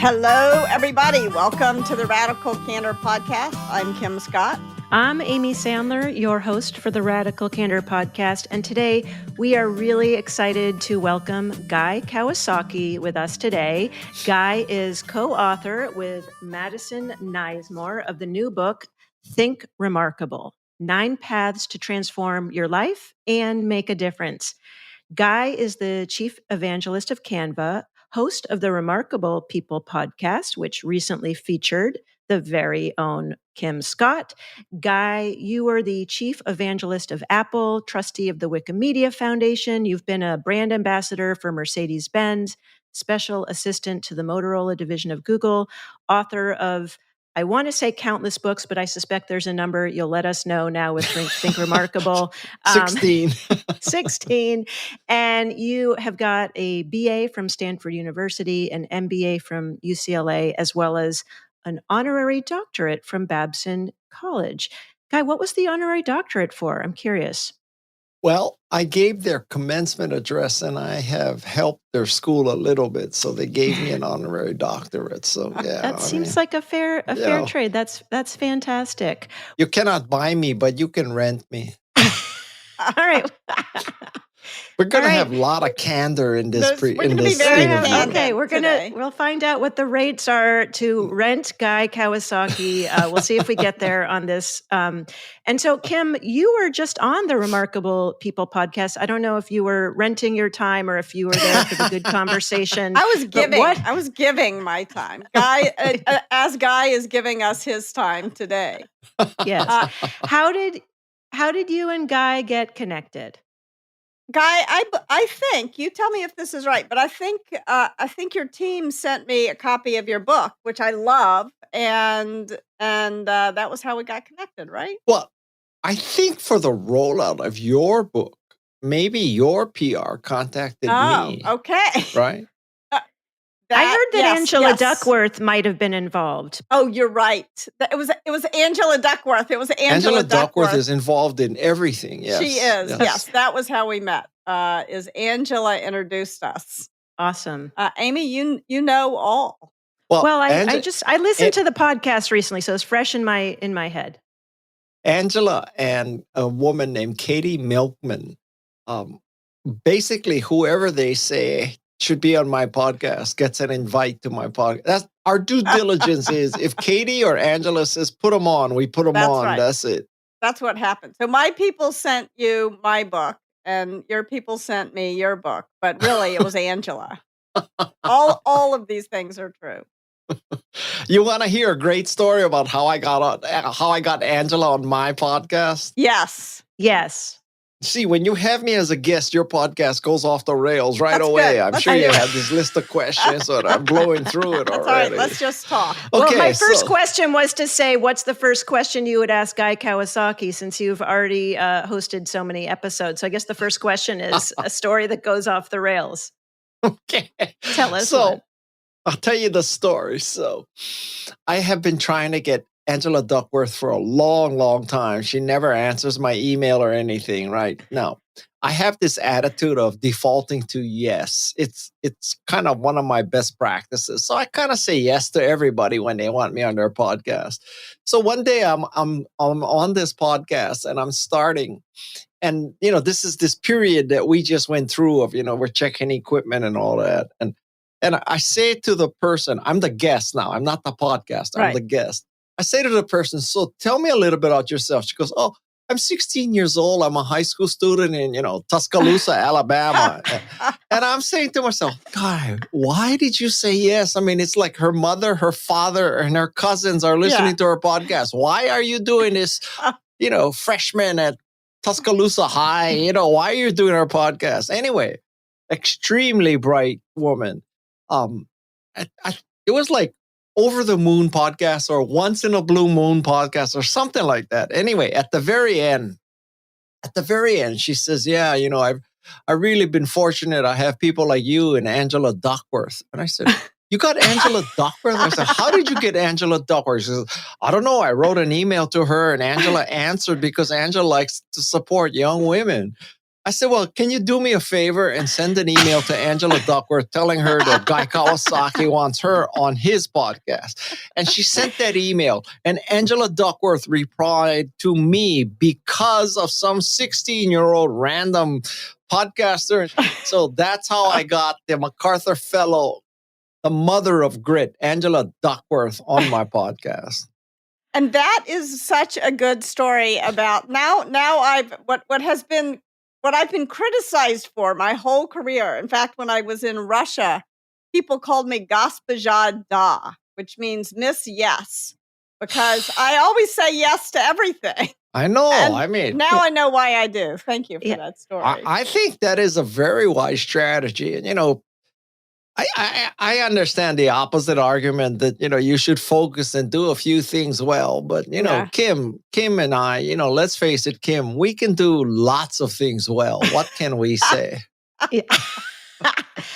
Hello, everybody. Welcome to the Radical Candor Podcast. I'm Kim Scott. I'm Amy Sandler, your host for the Radical Candor Podcast. And today we are really excited to welcome Guy Kawasaki with us today. Guy is co-author with Madison Nismore of the new book, Think Remarkable, 9 Paths to Transform Your Life and Make a Difference. Guy is the chief evangelist of Canva, host of the Remarkable People podcast, which recently featured the very own Kim Scott. Guy, you are the chief evangelist of Apple, trustee of the Wikimedia Foundation. You've been a brand ambassador for Mercedes-Benz, special assistant to the Motorola division of Google, author of, I want to say countless books, but I suspect there's a number. You'll let us know now with Think Remarkable. 16. 16. And you have got a BA from Stanford University, an MBA from UCLA, as well as an honorary doctorate from Babson College. Guy, what was the honorary doctorate for? I'm curious. Well, I gave their commencement address and I have helped their school a little bit. So they gave me an honorary doctorate. So yeah. That seems like a fair trade. That's fantastic. You cannot buy me, but you can rent me. All right. We're going to have a lot of candor in this interview. Okay, we'll find out what the rates are to rent Guy Kawasaki. We'll see if we get there on this. And so, Kim, you were just on the Remarkable People podcast. I don't know if you were renting your time or if you were there for the good conversation. I was giving my time. Guy, as Guy is giving us his time today. Yes. How did you and Guy get connected? Guy, I think, you tell me if this is right, but I think your team sent me a copy of your book, which I love, and that was how we got connected, right? Well, I think for the rollout of your book, maybe your PR contacted me. Okay. Right? I heard that Angela Duckworth might have been involved. Oh, you're right. It was Angela Duckworth. It was Angela Duckworth is involved in everything. Yes, she is. Yes, that was how we met. Is Angela introduced us? Awesome, Amy. You know all. Well, I listened to the podcast recently, so it's fresh in my head. Angela and a woman named Katie Milkman. Basically, whoever they say should be on my podcast gets an invite to my podcast. That's our due diligence is if Katie or Angela says, put them on, we put them on. Right. That's it. That's what happened. So my people sent you my book and your people sent me your book, but really it was Angela. all of these things are true. You want to hear a great story about how I got Angela on my podcast? Yes. See, when you have me as a guest, your podcast goes off the rails right away. I'm sure you have this list of questions, so I'm blowing through it already. All right, let's just talk. Okay, well, my first question was to say, what's the first question you would ask Guy Kawasaki, since you've already hosted so many episodes? So I guess the first question is a story that goes off the rails. Okay. Tell us. So I'll tell you the story. So I have been trying to get Angela Duckworth for a long, long time. She never answers my email or anything, right? Now, I have this attitude of defaulting to yes. It's kind of one of my best practices. So I kind of say yes to everybody when they want me on their podcast. So one day I'm on this podcast and I'm starting. And, this is this period that we just went through of, we're checking equipment and all that. And I say to the person, I'm the guest now. I'm not the podcaster. I'm the guest. I say to the person, so tell me a little bit about yourself. She goes, oh, I'm 16 years old. I'm a high school student in, Tuscaloosa, Alabama. And I'm saying to myself, God, why did you say yes? I mean, it's like her mother, her father, and her cousins are listening to her podcast. Why are you doing this, freshman at Tuscaloosa High? Why are you doing our podcast? Anyway, extremely bright woman. It was like Over the Moon podcast or Once in a Blue Moon podcast or something like that. Anyway, at the very end, she says, yeah, I've really been fortunate. I have people like you and Angela Duckworth. And I said, you got Angela Duckworth? I said, how did you get Angela Duckworth? She says, I don't know. I wrote an email to her and Angela answered because Angela likes to support young women. I said, well, can you do me a favor and send an email to Angela Duckworth telling her that Guy Kawasaki wants her on his podcast? And she sent that email, and Angela Duckworth replied to me because of some 16-year-old random podcaster. So that's how I got the MacArthur Fellow, the mother of grit, Angela Duckworth, on my podcast. And that is such a good story about now I've what I've been criticized for my whole career. In fact, when I was in Russia, people called me Госпожа Да, which means Miss Yes, because I always say yes to everything. I know. And I mean, now I know why I do. Thank you for that story. I think that is a very wise strategy. And, I understand the opposite argument that, you should focus and do a few things well. But, Kim and I, let's face it, Kim, we can do lots of things well. What can we say?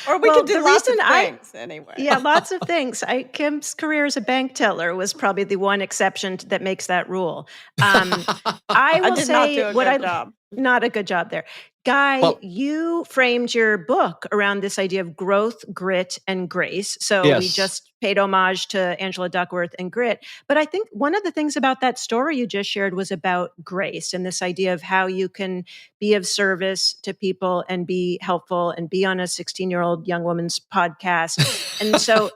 Or we could do lots of things anyway. Yeah, lots of things. Kim's career as a bank teller was probably the one exception that makes that rule. I will did say not do a good job. Not a good job there. Guy, you framed your book around this idea of growth, grit, and grace. So we just paid homage to Angela Duckworth and grit. But I think one of the things about that story you just shared was about grace and this idea of how you can be of service to people and be helpful and be on a 16-year-old young woman's podcast. And so,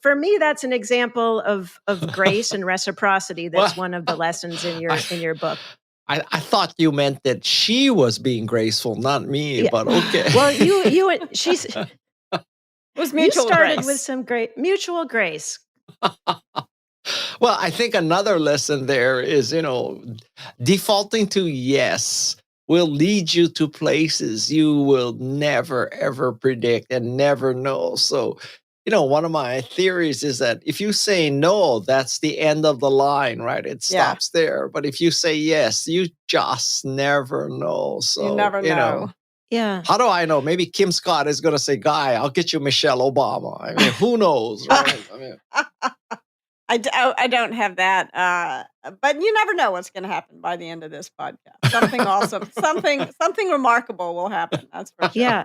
for me, that's an example of grace and reciprocity. That's one of the lessons in your book. I thought you meant that she was being graceful, not me, but okay. Well, she's... It was mutual you started grace. with some great mutual grace. Well, I think another lesson there is, defaulting to yes will lead you to places you will never, ever predict and never know. So, one of my theories is that if you say no, that's the end of the line, right? It stops there. But if you say yes, you just never know. So, you never know. Yeah. How do I know? Maybe Kim Scott is going to say, Guy, I'll get you Michelle Obama. I mean, who knows, right? I don't have that, but you never know what's going to happen by the end of this podcast. Something awesome, something remarkable will happen. That's for sure. Yeah.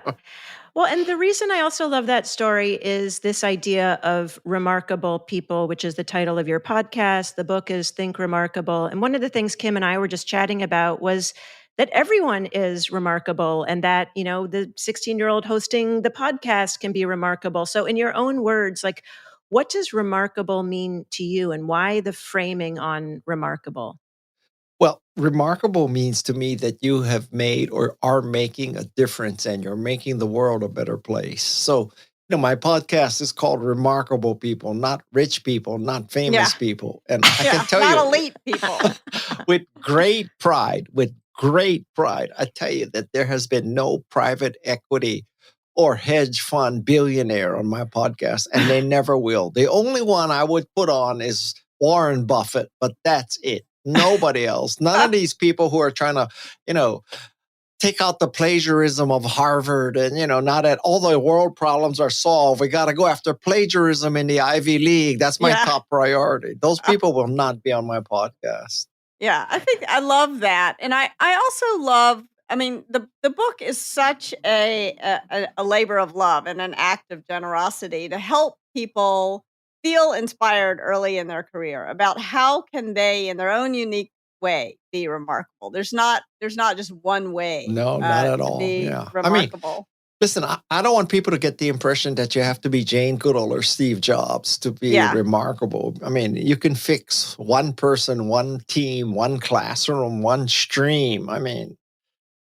Well, and the reason I also love that story is this idea of remarkable people, which is the title of your podcast. The book is Think Remarkable. And one of the things Kim and I were just chatting about was that everyone is remarkable and that, the 16-year-old hosting the podcast can be remarkable. So in your own words, what does remarkable mean to you and why the framing on remarkable? Well, remarkable means to me that you have made or are making a difference and you're making the world a better place. So, my podcast is called Remarkable People, not rich people, not famous people. And I can tell you, not elite people. with great pride, I tell you that there has been no private equity or hedge fund billionaire on my podcast, and they never will. The only one I would put on is Warren Buffett, but that's it. Nobody else. None of these people who are trying to, take out the plagiarism of Harvard and, now that all the world problems are solved, we got to go after plagiarism in the Ivy League. That's my top priority. Those people will not be on my podcast. Yeah, I think I love that. And I also love, the book is such a labor of love and an act of generosity to help people feel inspired early in their career about how can they, in their own unique way, be remarkable. There's not just one way. No, not at to all. be Yeah, remarkable. Listen, I don't want people to get the impression that you have to be Jane Goodall or Steve Jobs to be remarkable. You can fix one person, one team, one classroom, one stream.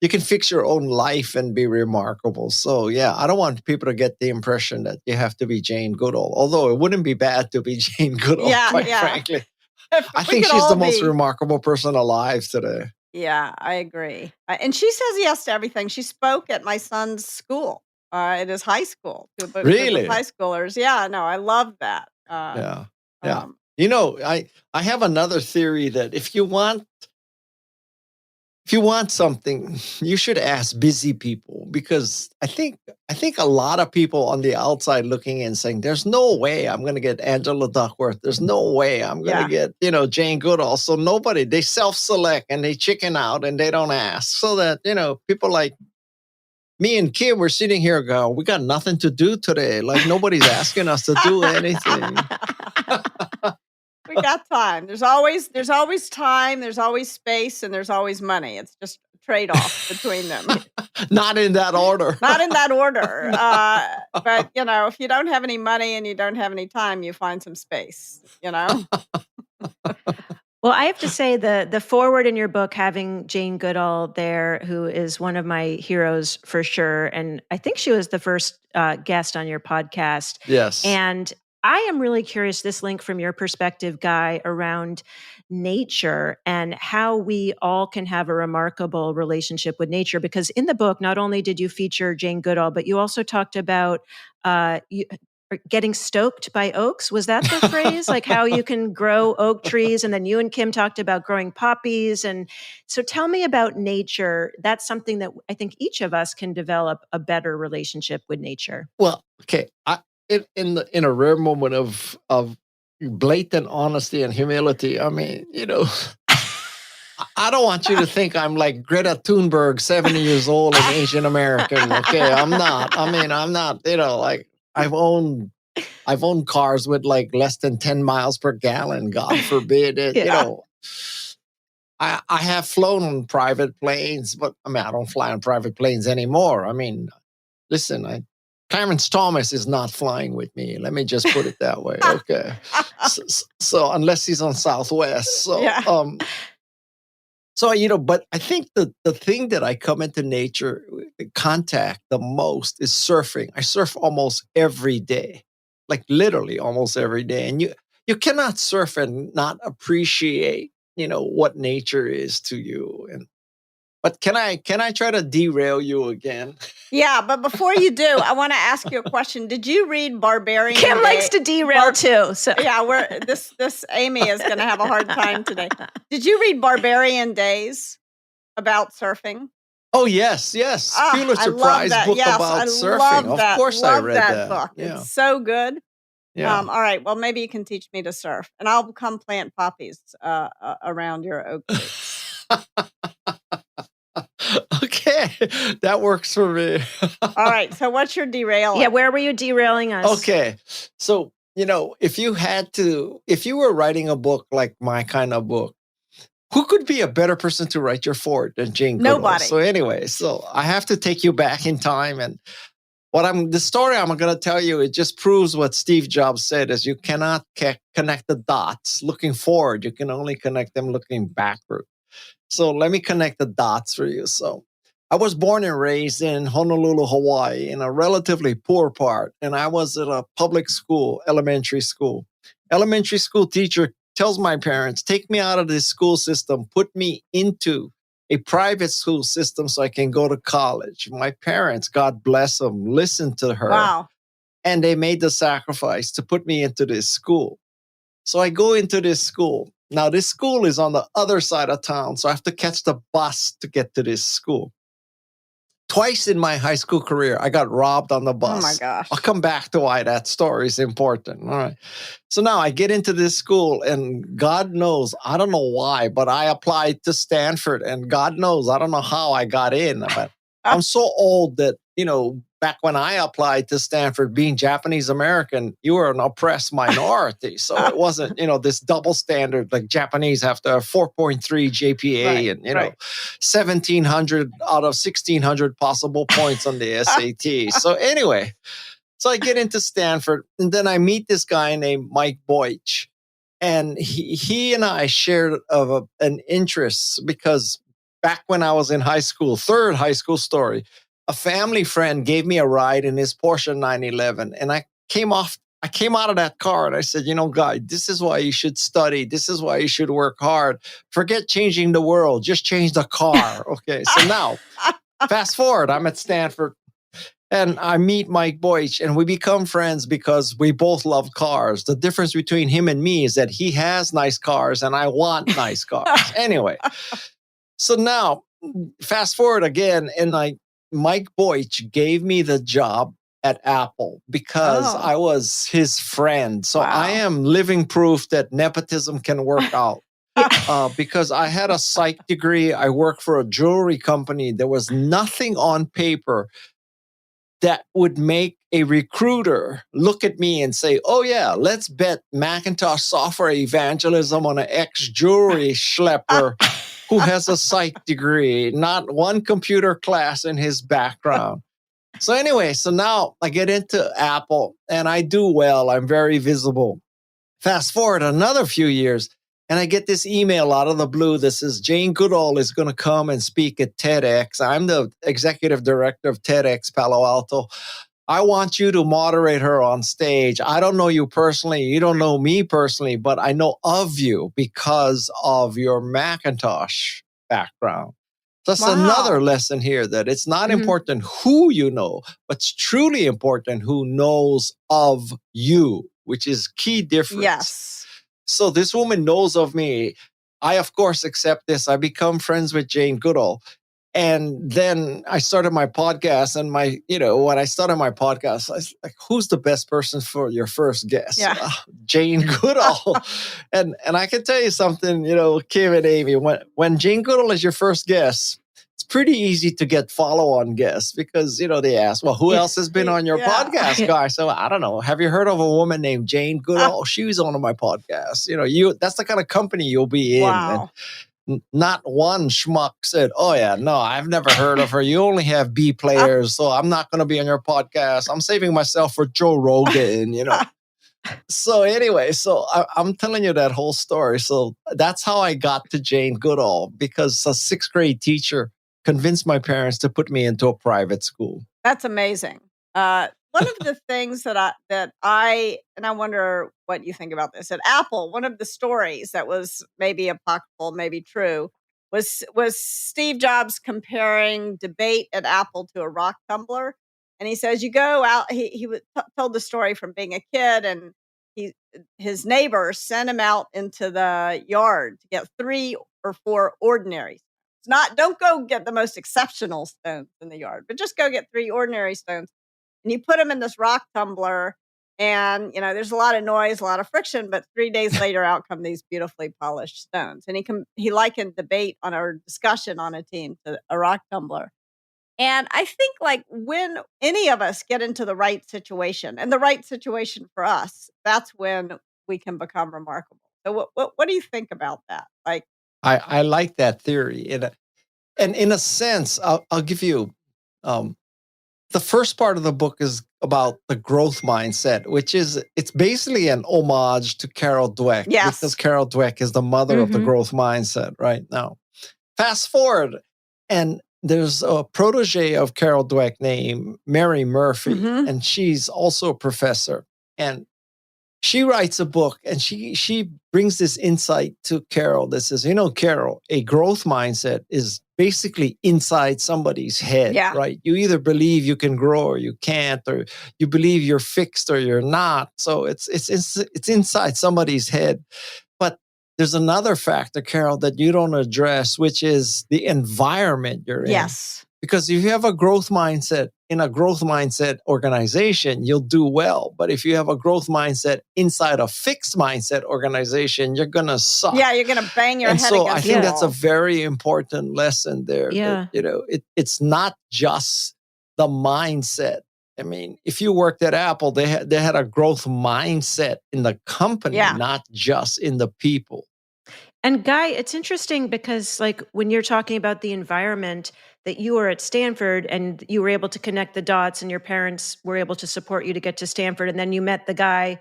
You can fix your own life and be remarkable. So, I don't want people to get the impression that you have to be Jane Goodall, although it wouldn't be bad to be Jane Goodall, quite frankly. I think she's the most remarkable person alive today. Yeah, I agree. And she says yes to everything. She spoke at my son's school, at his high school. To a group of high schoolers. Yeah, no, I love that. Yeah. I have another theory that if you want if you want something, you should ask busy people, because I think a lot of people on the outside looking in saying, "There's no way I'm going to get Angela Duckworth. There's no way I'm going to get Jane Goodall." So they self-select and they chicken out and they don't ask. So that people like me and Kim were sitting here going, "We got nothing to do today. Like nobody's asking us to do anything." We got time. There's always time, there's always space, and there's always money. It's just a trade-off between them. Not in that order. Not in that order. But if you don't have any money and you don't have any time, you find some space, Well, I have to say the forward in your book, having Jane Goodall there, who is one of my heroes for sure, and I think she was the first guest on your podcast. Yes. And I am really curious, this link from your perspective, Guy, around nature and how we all can have a remarkable relationship with nature. Because in the book, not only did you feature Jane Goodall, but you also talked about getting stoked by oaks. Was that the phrase? Like how you can grow oak trees. And then you and Kim talked about growing poppies. And so tell me about nature. That's something that I think each of us can develop a better relationship with nature. Well, okay. In a rare moment of blatant honesty and humility, I mean, I don't want you to think I'm like Greta Thunberg, 70 years old and Asian American. Okay, I'm not. I mean, I'm not. Like I've owned cars with like less than 10 miles per gallon. God forbid it. I have flown on private planes, but I mean, I don't fly on private planes anymore. I mean, listen, Clarence Thomas is not flying with me. Let me just put it that way. Okay. So unless he's on Southwest. So, but I think the thing that I come into nature contact the most is surfing. I surf almost every day, like literally almost every day. And you cannot surf and not appreciate, what nature is to you. But can I try to derail you again? Yeah, but before you do, I want to ask you a question. Did you read Barbarian? Kim likes to derail too. So yeah, this Amy is going to have a hard time today. Did you read Barbarian Days about surfing? Oh yes. Pulitzer Prize book about surfing. Of course, I read that book. Yeah. It's so good. Yeah. All right. Well, maybe you can teach me to surf, and I'll come plant poppies around your oak trees. Okay, that works for me. All right. So what's your derailing? Yeah, where were you derailing us? Okay. So, if you were writing a book like my kind of book, who could be a better person to write your foreword than Jane Goodall? Nobody. So anyway, I have to take you back in time, and the story I'm going to tell you, it just proves what Steve Jobs said, is you cannot connect the dots looking forward. You can only connect them looking backward. So let me connect the dots for you. So I was born and raised in Honolulu, Hawaii, in a relatively poor part. And I was at a public school, elementary school. Elementary school teacher tells my parents, take me out of this school system, put me into a private school system so I can go to college. My parents, God bless them, listened to her. Wow. And they made the sacrifice to put me into this school. So I go into this school. Now, this school is on the other side of town, so I have to catch the bus to get to this school. Twice in my high school career, I got robbed on the bus. Oh, my gosh. I'll come back to why that story is important. All right. So now I get into this school, and God knows, I don't know why, but I applied to Stanford, and God knows, I don't know how I got in. But I'm so old that, back when I applied to Stanford, being Japanese American, you were an oppressed minority. So it wasn't, this double standard, like Japanese have to have 4.3 GPA Right, and, right. 1,700 out of 1,600 possible points on the SAT. So anyway, so I get into Stanford, and then I meet this guy named Mike Boych. And he and I shared an interest, because back when I was in high school, third high school story, a family friend gave me a ride in his Porsche 911. And I came out of that car and I said, Guy, this is why you should study. This is why you should work hard. Forget changing the world. Just change the car. Okay. So now, fast forward, I'm at Stanford and I meet Mike Boych, and we become friends because we both love cars. The difference between him and me is that he has nice cars and I want nice cars. Anyway, so now fast forward again, and Mike Boych gave me the job at Apple because Oh. I was his friend. So I Wow. am living proof that nepotism can work out. Because I had a psych degree, I worked for a jewelry company. There was nothing on paper that would make a recruiter look at me and say, oh, yeah, let's bet Macintosh software evangelism on an ex-jewelry schlepper who has a psych degree, not one computer class in his background. So anyway, so now I get into Apple and I do well. I'm very visible. Fast forward another few years, and I get this email out of the blue that says Jane Goodall is going to come and speak at TEDx. I'm the executive director of TEDx Palo Alto. I want you to moderate her on stage. I don't know you personally. You don't know me personally, but I know of you because of your Macintosh background. That's another lesson here, that it's not important who you know, but it's truly important who knows of you, which is key difference. Yes. So this woman knows of me. I, of course, accept this. I become friends with Jane Goodall. And then I started my podcast, and when I started my podcast, I was like, who's the best person for your first guest? Yeah. Jane Goodall. and I can tell you something, Kim and Amy, when Jane Goodall is your first guest, it's pretty easy to get follow-on guests because, they ask, well, who else has been on your podcast, Guy? So I don't know. Have you heard of a woman named Jane Goodall? She was on my podcast. That's the kind of company you'll be in. Wow. And not one schmuck said, oh, yeah, no, I've never heard of her. You only have B players, so I'm not going to be on your podcast. I'm saving myself for Joe Rogan, So anyway, I'm telling you that whole story. So that's how I got to Jane Goodall, because a sixth grade teacher convinced my parents to put me into a private school. That's amazing. One of the things that I wonder what you think about this at Apple. One of the stories that was maybe apocryphal, maybe true, was Steve Jobs comparing debate at Apple to a rock tumbler. And he says, you go out. He told the story from being a kid, and his neighbor sent him out into the yard to get 3 or 4 ordinary. Don't go get the most exceptional stones in the yard, but just go get 3 ordinary stones. And you put them in this rock tumbler, and there's a lot of noise, a lot of friction, but 3 days later out come these beautifully polished stones. And he likened debate on our discussion on a team to a rock tumbler. And I think, like, when any of us get into the right situation, and the right situation for us, that's when we can become remarkable. So what do you think about that? Like, I like that theory. And in a sense, I'll give you the first part of the book is about the growth mindset, it's basically an homage to Carol Dweck. Yes. Because Carol Dweck is the mother of the growth mindset right now. Fast forward, and there's a protege of Carol Dweck named Mary Murphy, and she's also a professor. And she writes a book, and she brings this insight to Carol that says, Carol, a growth mindset is basically inside somebody's head, right? You either believe you can grow or you can't, or you believe you're fixed or you're not. So it's inside somebody's head. But there's another factor, Carol, that you don't address, which is the environment you're in. Yes. Because if you have a growth mindset in a growth mindset organization, you'll do well. But if you have a growth mindset inside a fixed mindset organization, you're going to suck. Yeah, you're going to bang your head against the wall. I think that's a very important lesson there. Yeah. That, it's not just the mindset. I mean, if you worked at Apple, they had a growth mindset in the company, not just in the people. And Guy, it's interesting because, like, when you're talking about the environment, that you were at Stanford and you were able to connect the dots, and your parents were able to support you to get to Stanford, and then you met the guy,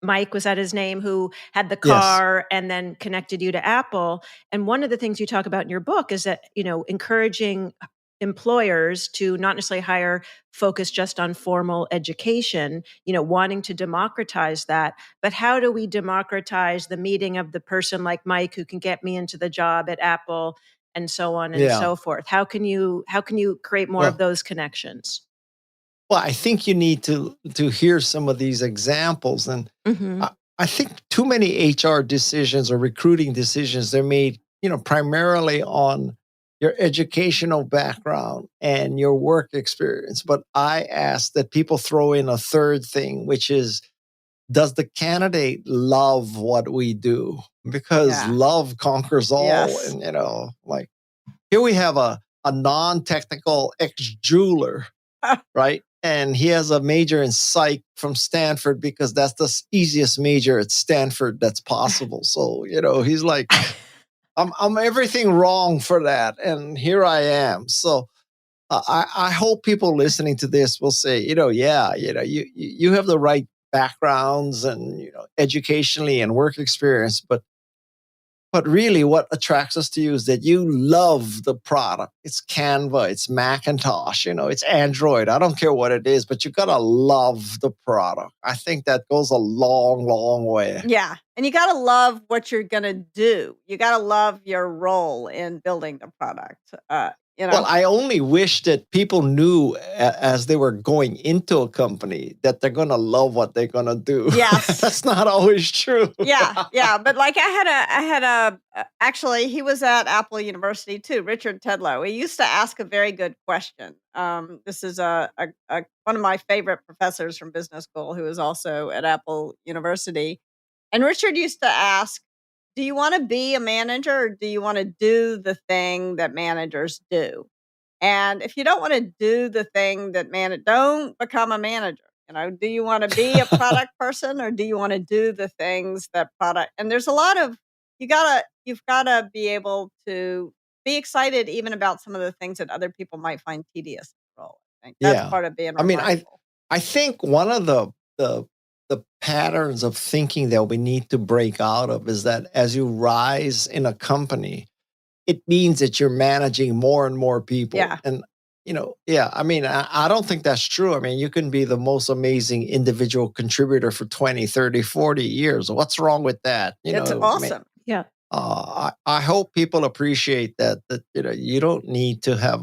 Mike, was that his name, who had the car and then connected you to Apple. And one of the things you talk about in your book is that, encouraging employers to not necessarily hire focus just on formal education, wanting to democratize that. But how do we democratize the meeting of the person like Mike who can get me into the job at Apple, and so on and so forth? How can you create more of those connections? Well, I think you need to hear some of these examples. And I think too many HR decisions or recruiting decisions, they're made, primarily on your educational background and your work experience. But I ask that people throw in a third thing, which is, does the candidate love what we do? Because Yeah. love conquers all. Yes. And, like here we have a non-technical ex-jeweler, right? And he has a major in psych from Stanford because that's the easiest major at Stanford that's possible. So, he's like, I'm everything wrong for that. And here I am. So I hope people listening to this will say, you have the right backgrounds and, educationally and work experience, but really what attracts us to you is that you love the product. It's Canva, it's Macintosh, it's Android. I don't care what it is, but you got to love the product. I think that goes a long, long way. Yeah. And you got to love what you're going to do. You got to love your role in building the product. Well, I only wish that people knew as they were going into a company that they're going to love what they're going to do. Yes. That's not always true. Yeah. But like actually, he was at Apple University too, Richard Tedlow. He used to ask a very good question. This is one of my favorite professors from business school who is also at Apple University. And Richard used to ask, do you want to be a manager or do you want to do the thing that managers do? And if you don't want to do the thing that don't become a manager. Do you want to be a product person or do you want to do the things that product? And there's a lot of you've got to be able to be excited even about some of the things that other people might find tedious in the role. I think that's part of being remarkable. I think one of the patterns of thinking that we need to break out of is that as you rise in a company, it means that you're managing more and more people. Yeah. And, I don't think that's true. I mean, you can be the most amazing individual contributor for 20, 30, 40 years. What's wrong with that? It's awesome. Yeah. I hope people appreciate that you don't need to have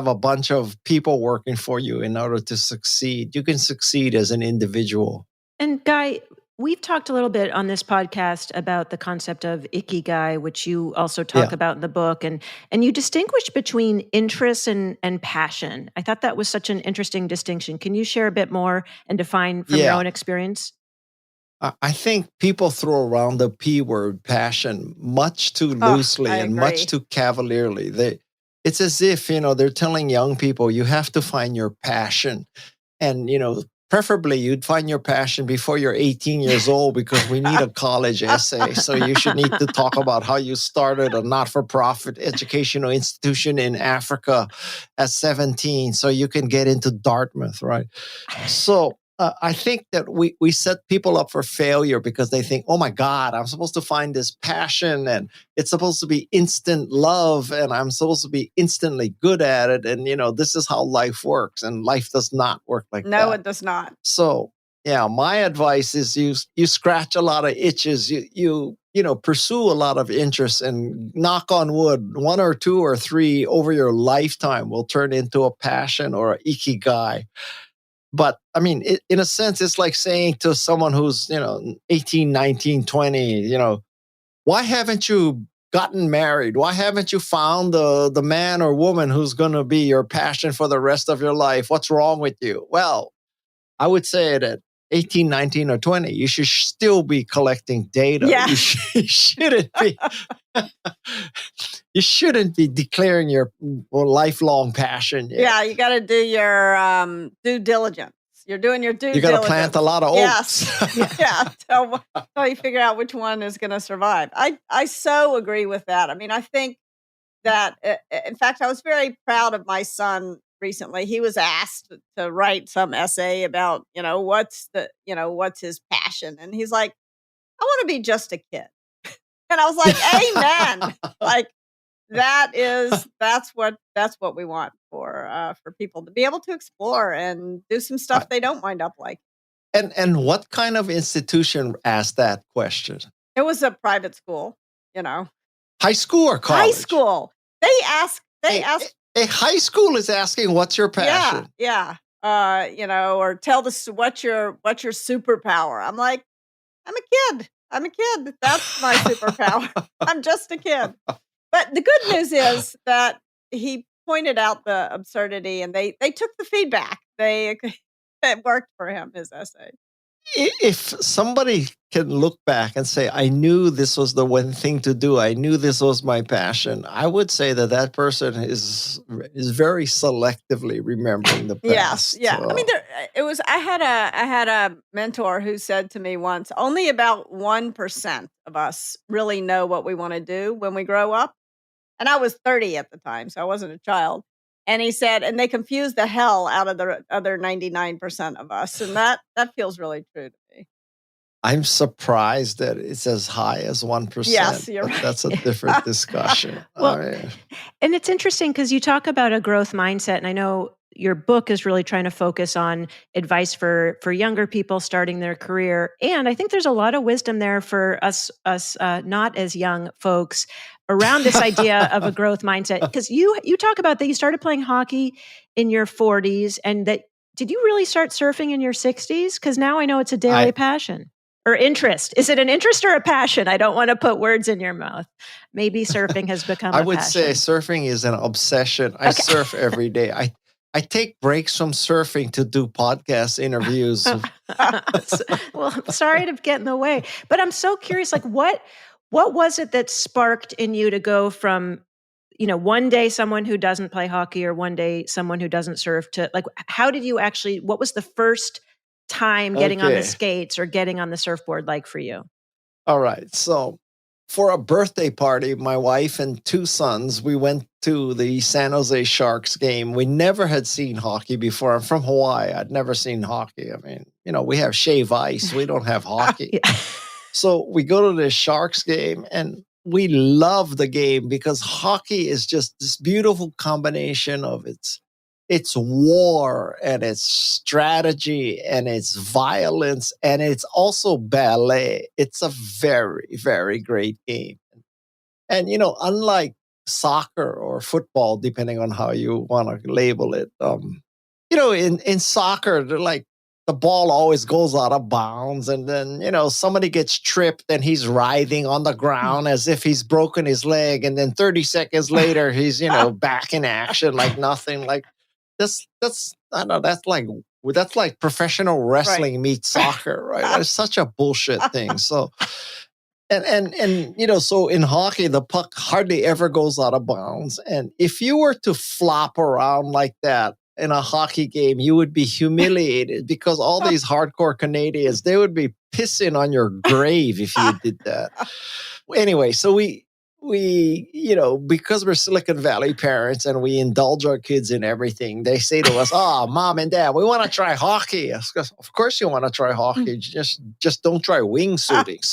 a bunch of people working for you in order to succeed. You can succeed as an individual. And Guy, we've talked a little bit on this podcast about the concept of ikigai, which you also talk about in the book, and you distinguish between interest and passion. I thought that was such an interesting distinction. Can you share a bit more and define from your own experience? I think people throw around the P word, passion, much too loosely and much too cavalierly. It's as if, they're telling young people, you have to find your passion. And, preferably you'd find your passion before you're 18 years old because we need a college essay. So you should need to talk about how you started a not-for-profit educational institution in Africa at 17 so you can get into Dartmouth, right? So I think that we set people up for failure because they think, oh my God, I'm supposed to find this passion and it's supposed to be instant love and I'm supposed to be instantly good at it. And, this is how life works. And life does not work like that. No, it does not. So, my advice is you scratch a lot of itches. You pursue a lot of interests and knock on wood, 1 or 2 or 3 over your lifetime will turn into a passion or an ikigai. But I mean, in a sense, it's like saying to someone who's, 18, 19, 20, why haven't you gotten married? Why haven't you found the man or woman who's going to be your passion for the rest of your life? What's wrong with you? Well, I would say that 18, 19, or 20, you should still be collecting data. Yeah. You shouldn't be. You shouldn't be declaring your lifelong passion. Yeah, you got to do your due diligence. You're doing your due diligence. You got to plant a lot of oaks. Yes. Until you figure out which one is going to survive. I so agree with that. I mean, I think that, in fact, I was very proud of my son recently. He was asked to write some essay about, what's his passion. And he's like, I want to be just a kid. And I was like, amen. Like that's what we want for people to be able to explore and do some stuff they don't wind up like. And what kind of institution asked that question? It was a private school, High school or college? High school. They asked. A high school is asking, what's your passion? Yeah. Or tell us what's your superpower. I'm like, I'm a kid. That's my superpower. I'm just a kid. But the good news is that he pointed out the absurdity, and they took the feedback. It worked for him, his essay. If somebody can look back and say, I knew this was the one thing to do, I knew this was my passion, I would say that person is very selectively remembering the Yes, past. yeah. I mean, it was. I had a mentor who said to me once, only about 1% of us really know what we want to do when we grow up. And I was 30 at the time, so I wasn't a child. And he said, and they confuse the hell out of the other 99% of us. And that feels really true to me. I'm surprised that it's as high as 1%. Yes, you're but right. That's a different discussion. Well, and it's interesting because you talk about a growth mindset, and I know your book is really trying to focus on advice for younger people starting their career. And I think there's a lot of wisdom there for us not as young folks around this idea of a growth mindset. Because you talk about that you started playing hockey in your 40s, and that did you really start surfing in your 60s? Because now I know it's a daily passion. Or interest. Is it an interest or a passion? I don't want to put words in your mouth. Maybe surfing has become I would say surfing is an obsession. I surf every day. I take breaks from surfing to do podcast interviews. Well, I'm sorry to get in the way, but I'm so curious, like what was it that sparked in you to go from, one day someone who doesn't play hockey or one day someone who doesn't surf to like, how did you actually, what was the first time getting on the skates or getting on the surfboard like for you? All right. So for a birthday party, my wife and 2 sons, we went to the San Jose Sharks game. We never had seen hockey before. I'm from Hawaii. I'd never seen hockey. I mean, we have shave ice. We don't have hockey. So we go to the Sharks game and we love the game because hockey is just this beautiful combination of it's war and it's strategy and it's violence and it's also ballet. It's a very, very great game. And, unlike soccer or football, depending on how you want to label it, in soccer, they're like the ball always goes out of bounds. And then, somebody gets tripped and he's writhing on the ground as if he's broken his leg. And then 30 seconds later, he's, back in action like nothing. Like, that's I know that's like professional wrestling meets soccer, right? It's such a bullshit thing. So and so in hockey the puck hardly ever goes out of bounds, and if you were to flop around like that in a hockey game, you would be humiliated because all these hardcore Canadians, they would be pissing on your grave if you did that. Anyway, so we because we're Silicon Valley parents and we indulge our kids in everything, they say to us, Mom and Dad, we want to try hockey. Of course you want to try hockey. Just don't try wingsuiting.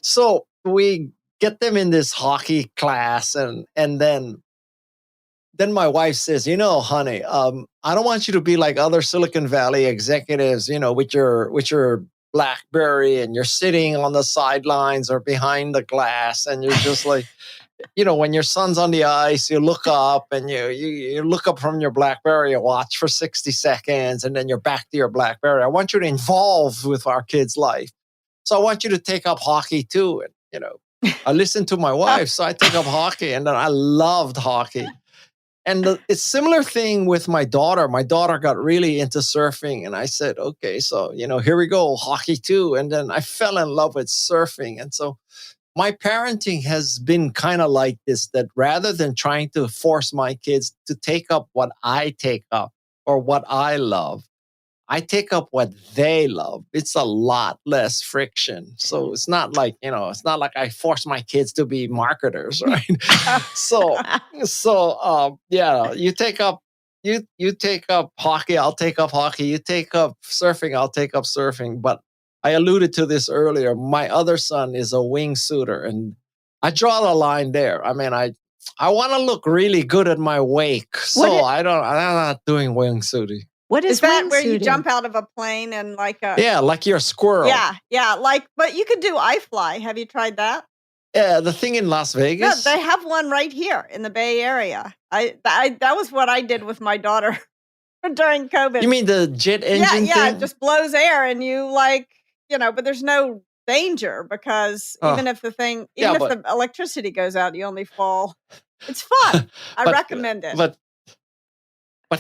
So we get them in this hockey class and then my wife says, honey, I don't want you to be like other Silicon Valley executives, with your BlackBerry and you're sitting on the sidelines or behind the glass and you're just like, when your son's on the ice, you look up and you look up from your BlackBerry and watch for 60 seconds and then you're back to your BlackBerry. I want you to involve with our kid's life. So I want you to take up hockey too. And, I listened to my wife, so I took up hockey and then I loved hockey. And it's similar thing with my daughter. My daughter got really into surfing and I said, okay, so, here we go, hockey too. And then I fell in love with surfing. And so my parenting has been kind of like this, that rather than trying to force my kids to take up what I take up or what I love, I take up what they love. It's a lot less friction. So it's not like, I force my kids to be marketers, right? You take up hockey, I'll take up hockey. You take up surfing, I'll take up surfing. But I alluded to this earlier. My other son is a wingsuiter, and I draw the line there. I mean, I want to look really good at my wake, so I'm not doing wingsuiting. What is that? Where you jump out of a plane and like you're a squirrel. Yeah. But you could do iFly. Have you tried that? Yeah, the thing in Las Vegas. No, they have one right here in the Bay Area. That was what I did with my daughter during COVID. You mean the jet engine? Yeah, thing? it just blows air and you but there's no danger because Oh, even if yeah, the electricity goes out, you only fall. It's fun. I but recommend it. but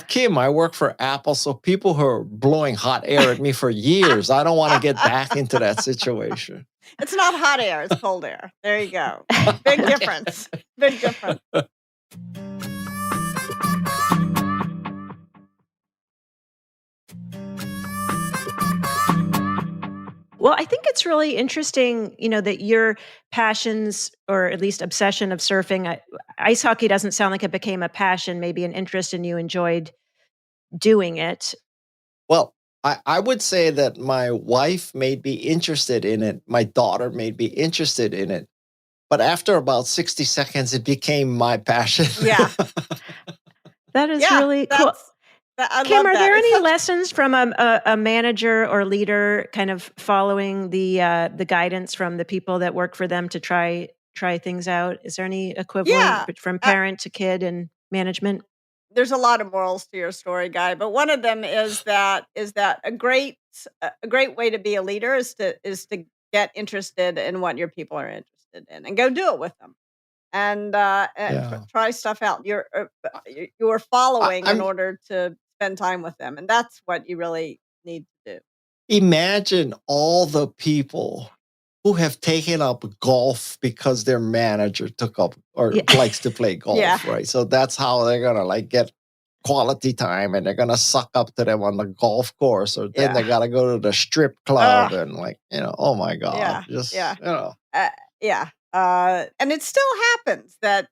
Kim, I work for Apple, so people who are blowing hot air at me for years, I don't want to get back into that situation. It's not hot air, it's cold air. There you go. Big difference. Big difference. Well, I think it's really interesting, that your passions or at least obsession of surfing, ice hockey doesn't sound like it became a passion, maybe an interest, and you enjoyed doing it. Well, I would say that my wife made me interested in it. My daughter made me interested in it. But after about 60 seconds, it became my passion. Yeah. That is Yeah, really cool. I Kim, love are that. there It's any such- lessons from a manager or leader kind of following the guidance from the people that work for them to try things out? Is there any equivalent Yeah. from parent to kid and management? There's a lot of morals to your story, Guy, but one of them is that a great way to be a leader is to get interested in what your people are interested in and go do it with them. And Yeah. try stuff out. You're following in I'm order to spend time with them, and that's what you really need to do. Imagine all the people who have taken up golf because their manager took up or Yeah. likes to play golf, Yeah. right? So that's how they're gonna like get quality time, and they're gonna suck up to them on the golf course, or then they Yeah. gotta go to the strip club and oh my God, Yeah. just Yeah. Yeah. And it still happens that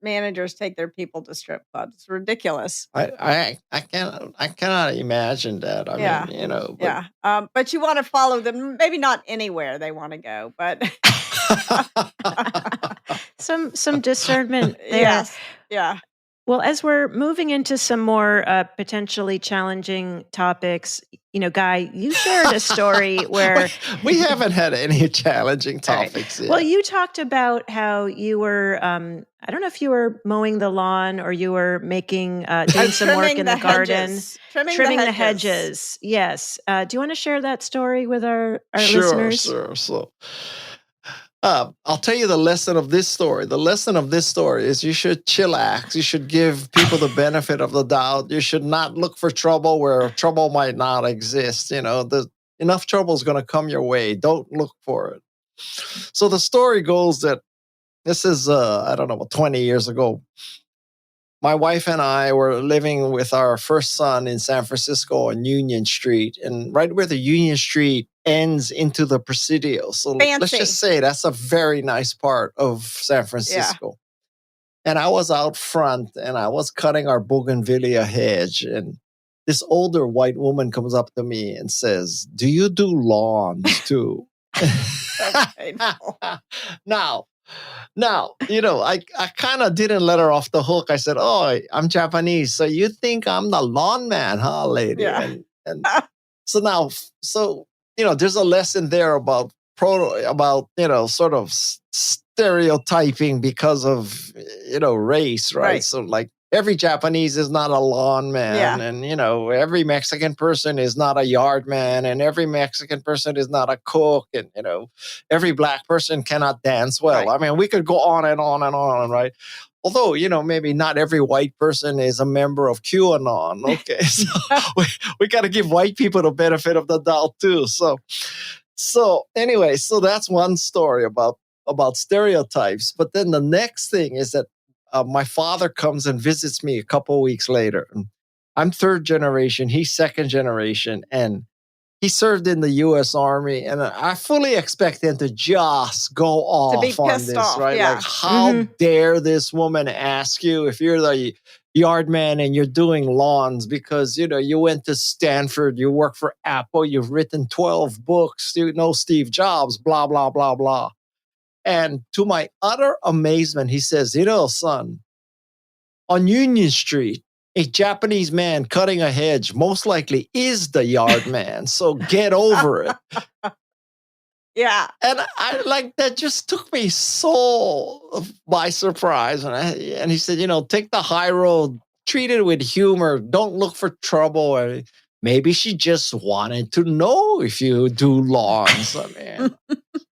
managers take their people to strip clubs. It's ridiculous. I cannot imagine that. I Yeah. mean, but Yeah. But you want to follow them, maybe not anywhere they want to go, but Some discernment there. yes. Yeah. Well, as we're moving into some more potentially challenging topics, Guy, you shared a story where we haven't had any challenging All right. topics yet. Well, you talked about how you were, I don't know if you were mowing the lawn or you were making, doing some work in the garden. Trimming the hedges. Yes. Do you want to share that story with our listeners? Sure. So, I'll tell you the lesson of this story. The lesson of this story is you should chillax. You should give people the benefit of the doubt. You should not look for trouble where trouble might not exist. Enough trouble is going to come your way. Don't look for it. So the story goes that this is, I don't know, 20 years ago. My wife and I were living with our first son in San Francisco on Union Street, and right where the Union Street ends into the Presidio. So let's just say that's a very nice part of San Francisco. Yeah. And I was out front and I was cutting our bougainvillea hedge, and this older white woman comes up to me and says, "Do you do lawns too?" Now, I kind of didn't let her off the hook. I said, "Oh, I'm Japanese, so you think I'm the lawn man, huh, lady?" Yeah. And so there's a lesson there about sort of stereotyping because of race, right? So like every Japanese is not a lawn man, and every Mexican person is not a yard man, and every Mexican person is not a cook, and every black person cannot dance well. Right. I mean, we could go on and on and on, right? Although, maybe not every white person is a member of QAnon. Okay, so we got to give white people the benefit of the doubt too. So anyway, so that's one story about stereotypes. But then the next thing is that my father comes and visits me a couple of weeks later. I'm third generation, he's second generation, and he served in the U.S. Army, and I fully expect him to just go off on this, right? Yeah. Like, how dare this woman ask you if you're the yard man and you're doing lawns because, you went to Stanford, you work for Apple, you've written 12 books, you know Steve Jobs, blah, blah, blah, blah. And to my utter amazement, he says, son, on Union Street, a Japanese man cutting a hedge most likely is the yard man. So get over it. Yeah. And that just took me so by surprise. And he said, take the high road, treat it with humor. Don't look for trouble. maybe she just wanted to know if you do lawns. I mean,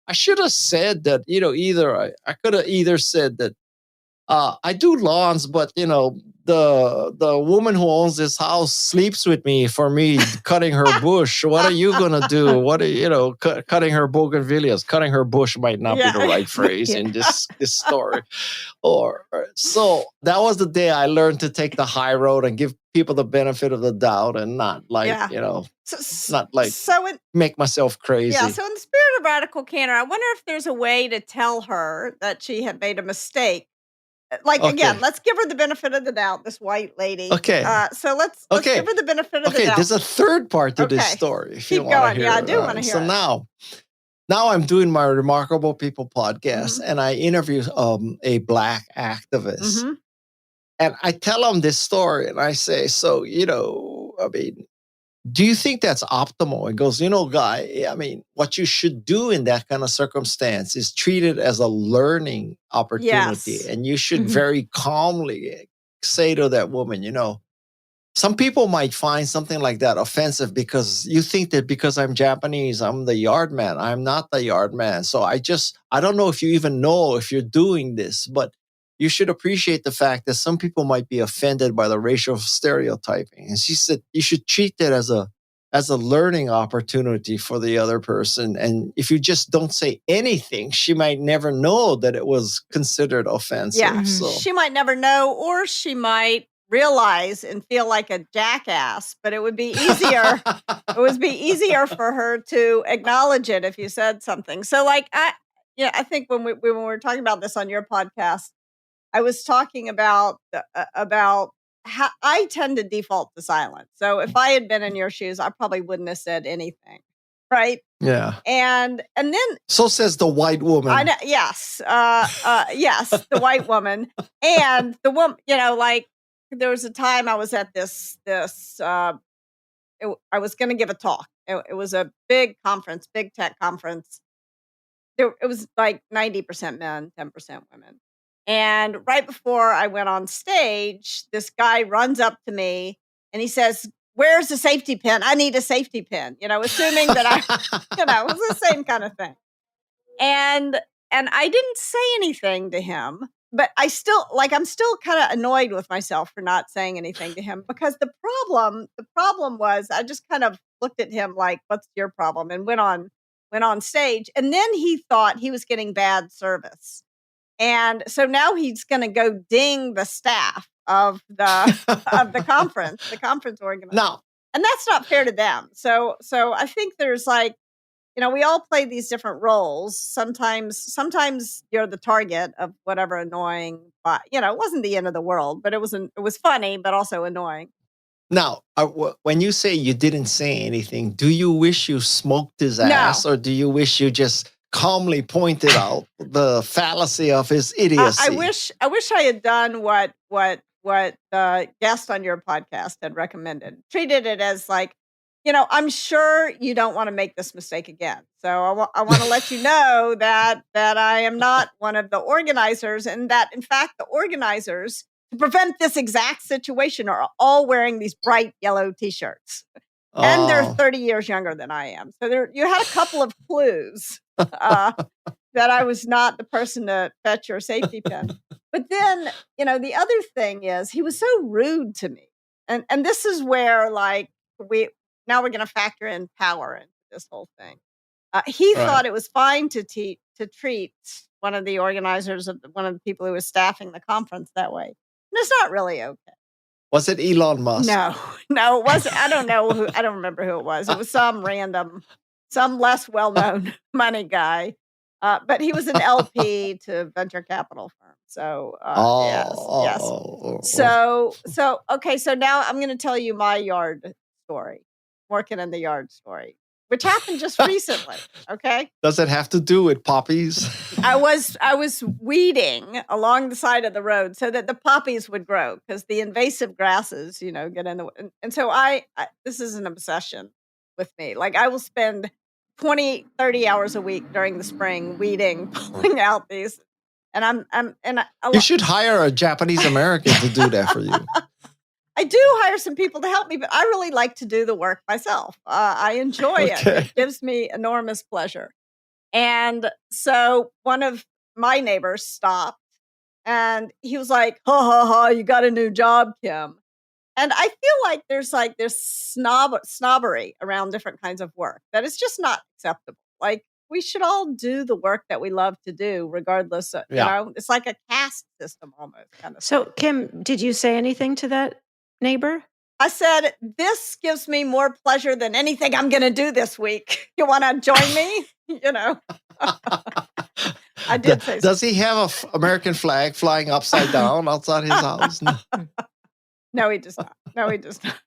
I should have said that, either I could have either said that I do lawns, but the woman who owns this house sleeps with me for me cutting her bush. What are you gonna do? What are cutting her bougainvilleas? Cutting her bush might not be the right phrase in this story. So that was the day I learned to take the high road and give people the benefit of the doubt and not make myself crazy. Yeah. So in the spirit of radical candor, I wonder if there's a way to tell her that she had made a mistake. Again, let's give her the benefit of the doubt, this white lady. Okay. So let's give her the benefit of the doubt. Okay, there's a third part to this story. Keep going. Yeah, I do want to hear it. So now I'm doing my Remarkable People podcast, and I interview a Black activist. And I tell him this story, and I say, so, do you think that's optimal? He goes, Guy, I mean, what you should do in that kind of circumstance is treat it as a learning opportunity. Yes. And you should very calmly say to that woman, some people might find something like that offensive because you think that because I'm Japanese, I'm the yard man. I'm not the yard man. So I don't know if you even know if you're doing this, but you should appreciate the fact that some people might be offended by the racial stereotyping. And she said, you should treat that as a learning opportunity for the other person. And if you just don't say anything, she might never know that it was considered offensive. Yeah, she might never know, or she might realize and feel like a jackass, but it would be easier. It would be easier for her to acknowledge it if you said something. So I think when we were talking about this on your podcast, I was talking about how I tend to default to silence. So if I had been in your shoes, I probably wouldn't have said anything, right? Yeah. And then so says the white woman. I know, yes, yes, the white woman, and the woman. There was a time I was at this. I was going to give a talk. It was a big conference, big tech conference. It was like 90% men, 10% women. And right before I went on stage, this guy runs up to me and he says, "Where's the safety pin? I need a safety pin." Assuming that it was the same kind of thing. And I didn't say anything to him, but I'm still kind of annoyed with myself for not saying anything to him, because the problem was I just kind of looked at him like, "What's your problem?" and went on stage. And then he thought he was getting bad service. And so now he's going to go ding the staff of the conference organizer. No. And that's not fair to them. So I think there's we all play these different roles. Sometimes you're the target of whatever annoying, it wasn't the end of the world, but it was funny, but also annoying. Now, when you say you didn't say anything, do you wish you smoked his ass, or do you wish you just calmly pointed out the fallacy of his idiocy? I wish I had done what the guest on your podcast had recommended. Treated it as I'm sure you don't want to make this mistake again. So I want to let you know that I am not one of the organizers, and that in fact the organizers, to prevent this exact situation, are all wearing these bright yellow T-shirts. And they're 30 years younger than I am. So you had a couple of clues that I was not the person to fetch your safety pin. But then, the other thing is he was so rude to me. And this is where we're going to factor in power into this whole thing. He thought it was fine to treat one of the organizers of one of the people who was staffing the conference that way. And it's not really okay. Was it Elon Musk? No, it wasn't. I don't know I don't remember who it was. It was some less well-known money guy. But he was an LP to venture capital firm. So, yes. So, okay. So now I'm going to tell you my yard story, working in the yard story, which happened just recently. Okay. Does it have to do with poppies? I was weeding along the side of the road so that the poppies would grow, because the invasive grasses, get in the way. And so this is an obsession with me. I will spend 20, 30 hours a week during the spring weeding, pulling out these. And you should hire a Japanese American to do that for you. I do hire some people to help me, but I really like to do the work myself. I enjoy it. Okay. It gives me enormous pleasure. And so one of my neighbors stopped and he was like, ha ha ha, you got a new job, Kim. And I feel like there's like this snobbery around different kinds of work that is just not acceptable. Like we should all do the work that we love to do, regardless of, Yeah. it's like a caste system almost kind of So, thing. Kim, did you say anything to that neighbor? I said, this gives me more pleasure than anything I'm going to do this week. You want to join me? I did say Does he have an American flag flying upside down outside his house? No. No, he does not. No, he does not.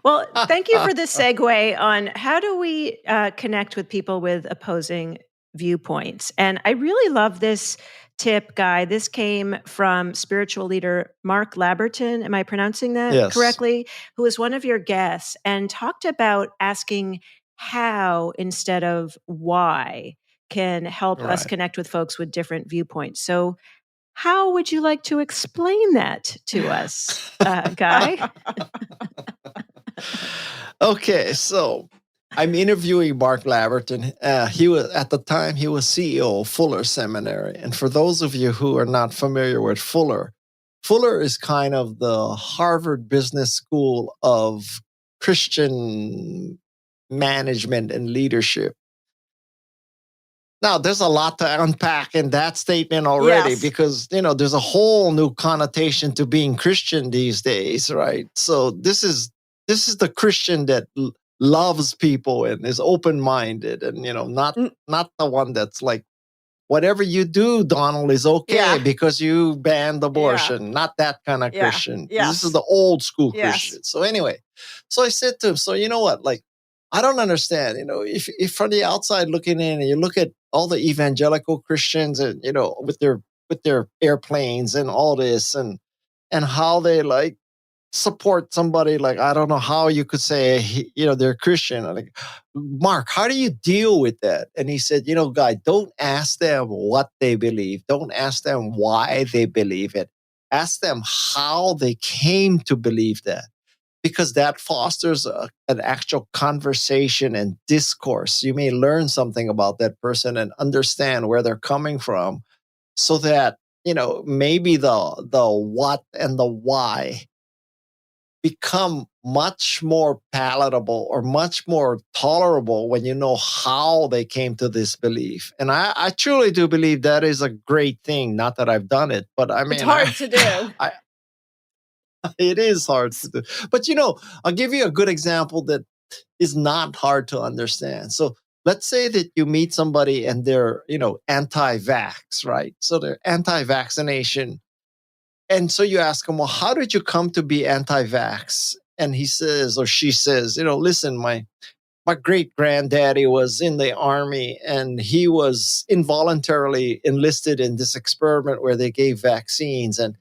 Well, thank you for the segue on how do we connect with people with opposing viewpoints. And I really love this tip, Guy. This came from spiritual leader Mark Laberton. Am I pronouncing that Yes. correctly? Who was one of your guests and talked about asking how instead of why can help us Right. connect with folks with different viewpoints. So how would you like to explain that to us, Guy? Okay, so I'm interviewing Mark Laverton. He was at the time he was CEO of Fuller Seminary, and for those of you who are not familiar with Fuller, Fuller is kind of the Harvard Business School of Christian management and leadership. Now, there's a lot to unpack in that statement already Yes. because, there's a whole new connotation to being Christian these days, right? So this is the Christian that loves people and is open-minded and, not the one that's like, whatever you do, Donald, is okay Yeah. because you banned abortion. Not that kind of Yeah. Christian. Yes. This is the old school Yes. Christian. So anyway, so I said to him, so you know what, like, I don't understand, if from the outside looking in and you look at all the evangelical Christians and, with their airplanes and all this and how they like support somebody like, I don't know how you could say, they're Christian. I'm like, Mark, how do you deal with that? And he said, Guy, don't ask them what they believe. Don't ask them why they believe it. Ask them how they came to believe that, because that fosters an actual conversation and discourse. You may learn something about that person and understand where they're coming from so that, maybe the what and the why become much more palatable or much more tolerable when you know how they came to this belief. And I truly do believe that is a great thing. Not that I've done it, but I mean, It's hard to do. It is hard to do. But, I'll give you a good example that is not hard to understand. So let's say that you meet somebody and they're, anti-vax, right? So they're anti-vaccination. And so you ask him, well, how did you come to be anti-vax? And he says, or she says, listen, my great granddaddy was in the army and he was involuntarily enlisted in this experiment where they gave vaccines and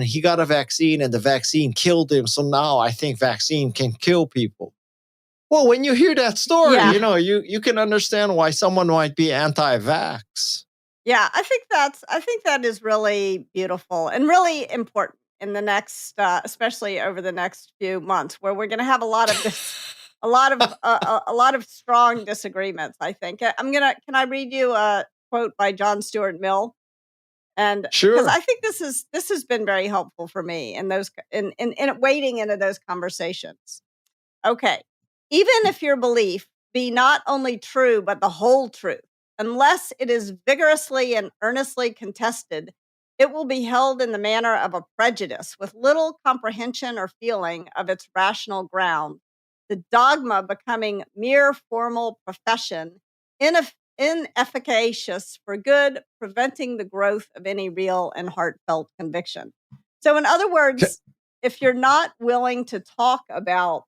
he got a vaccine and the vaccine killed him. So now I think vaccine can kill people. Well, when you hear that story, Yeah. you can understand why someone might be anti-vax. Yeah, I think that is really beautiful and really important in the next, especially over the next few months, where we're going to have a lot of this, a lot of strong disagreements. I think can I read you a quote by John Stuart Mill? And because Sure. I think this has been very helpful for me in those in wading into those conversations. Okay, even if your belief be not only true but the whole truth, unless it is vigorously and earnestly contested, it will be held in the manner of a prejudice with little comprehension or feeling of its rational ground, the dogma becoming mere formal profession, inefficacious for good, preventing the growth of any real and heartfelt conviction. So, in other words, if you're not willing to talk about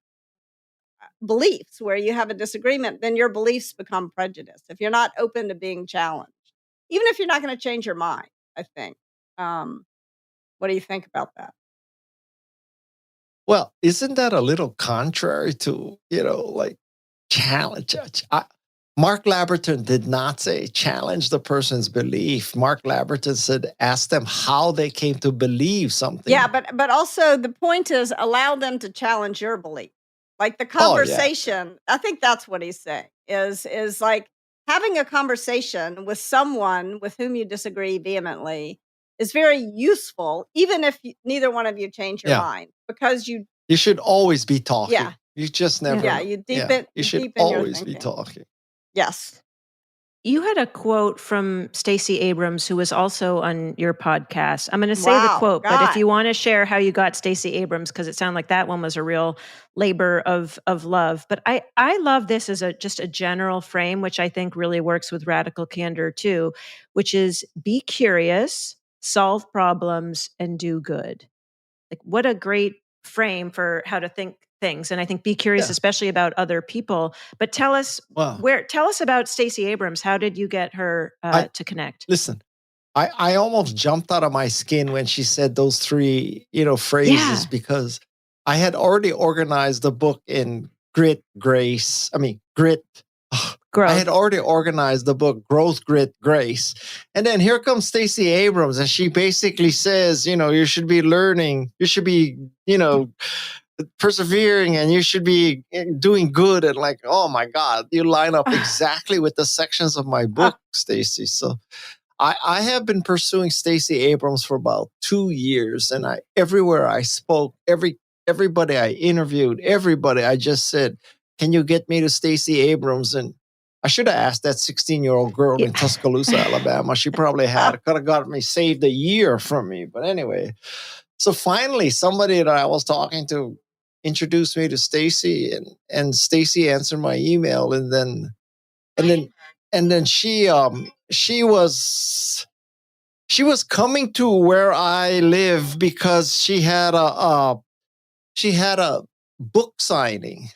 beliefs where you have a disagreement, then your beliefs become prejudice. If you're not open to being challenged, even if you're not going to change your mind, I think. What do you think about that? Well, isn't that a little contrary to, like challenge? Mark Labberton did not say challenge the person's belief. Mark Labberton said ask them how they came to believe something. Yeah, but also the point is allow them to challenge your belief. Like the Oh, yeah. conversation, I think that's what he's saying is like having a conversation with someone with whom you disagree vehemently is very useful, even if neither one of you change your Yeah. mind, because you You should always be talking. Yeah. You just never yeah know. you You should deepen your always be thinking. talking. Yes. You had a quote from Stacey Abrams, who was also on your podcast. I'm going to say the Wow, quote, but if Guy. you want to share how you got Stacey Abrams, because it sounded like that one was a real labor of love. But I love this as just a general frame, which I think really works with radical candor too, which is be curious, solve problems, and do good. Like, what a great frame for how to think things. And I think be curious, Yeah. especially about other people. But tell us Wow. tell us about Stacey Abrams. How did you get her to connect? Listen, I almost jumped out of my skin when she said those three, phrases, because I had already organized the book in grit. Growth. I had already organized the book Growth, Grit, Grace. And then here comes Stacey Abrams, and she basically says, you should be learning, you should be, persevering, and you should be doing good. And like, oh my God, you line up exactly with the sections of my book, Stacey. So I have been pursuing Stacey Abrams for about 2 years, and everywhere I spoke, everybody I interviewed, everybody I just said, "Can you get me to Stacey Abrams?" And I should have asked that 16-year-old girl in Tuscaloosa, Alabama. She probably could have got me saved a year from me. But anyway, so finally, somebody that I was talking to introduced me to Stacey, and Stacey answered my email, and then she was coming to where I live because she had a book signing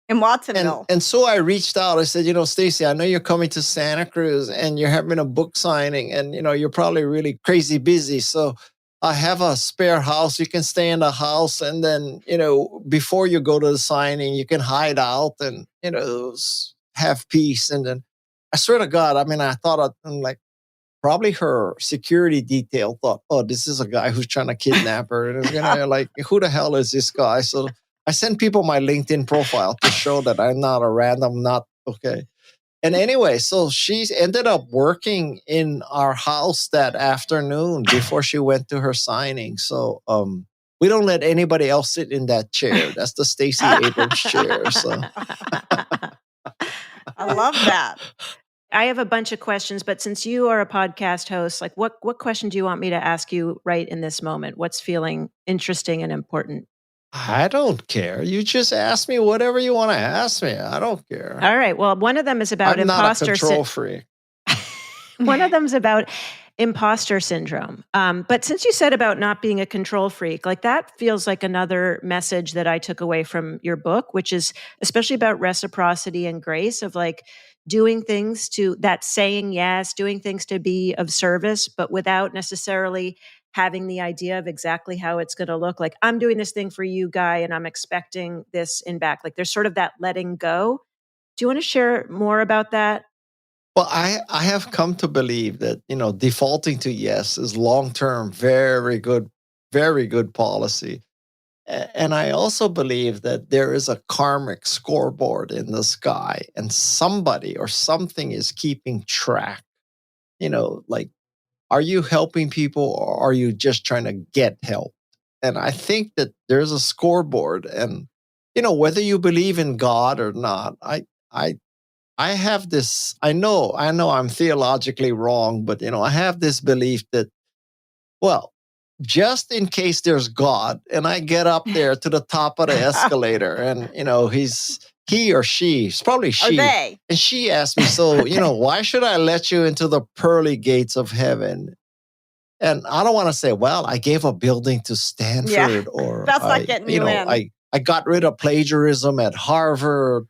In Watsonville. and so I reached out. I said, Stacey, I know you're coming to Santa Cruz and you're having a book signing, and you're probably really crazy busy, so I have a spare house. You can stay in the house, and then before you go to the signing, you can hide out and have peace. And then I swear to God, I thought I'm like, probably her security detail thought, oh, this is a guy who's trying to kidnap her, and it's gonna like, who the hell is this guy? So I sent people my LinkedIn profile to show that I'm not a random, not okay. And anyway, so she ended up working in our house that afternoon before she went to her signing. So we don't let anybody else sit in that chair. That's the Stacey Abrams chair. So I love that. I have a bunch of questions, but since you are a podcast host, like what question do you want me to ask you right in this moment? What's feeling interesting and important? I don't care. You just ask me whatever you want to ask me. I don't care. All right. Well, one of them is about I'm not imposter a control freak. One of them is about imposter syndrome. But since you said about not being a control freak, like that feels like another message that I took away from your book, which is especially about reciprocity and grace, of like doing things saying yes, doing things to be of service, but without necessarily having the idea of exactly how it's going to look. Like, I'm doing this thing for you, Guy, and I'm expecting this in back. Like there's sort of that letting go. Do you want to share more about that? Well, I have come to believe that, defaulting to yes is long-term very good policy. And I also believe that there is a karmic scoreboard in the sky, and somebody or something is keeping track. Like, are you helping people, or are you just trying to get help? And I think that there's a scoreboard, and whether you believe in God or not, I have this, I know I'm theologically wrong, but I have this belief that, well, just in case there's God and I get up there to the top of the escalator and, he or she, it's probably she, they. and she asked me, so, why should I let you into the pearly gates of heaven? And I don't want to say, well, I gave a building to Stanford, or that's not getting you in. I got rid of plagiarism at Harvard,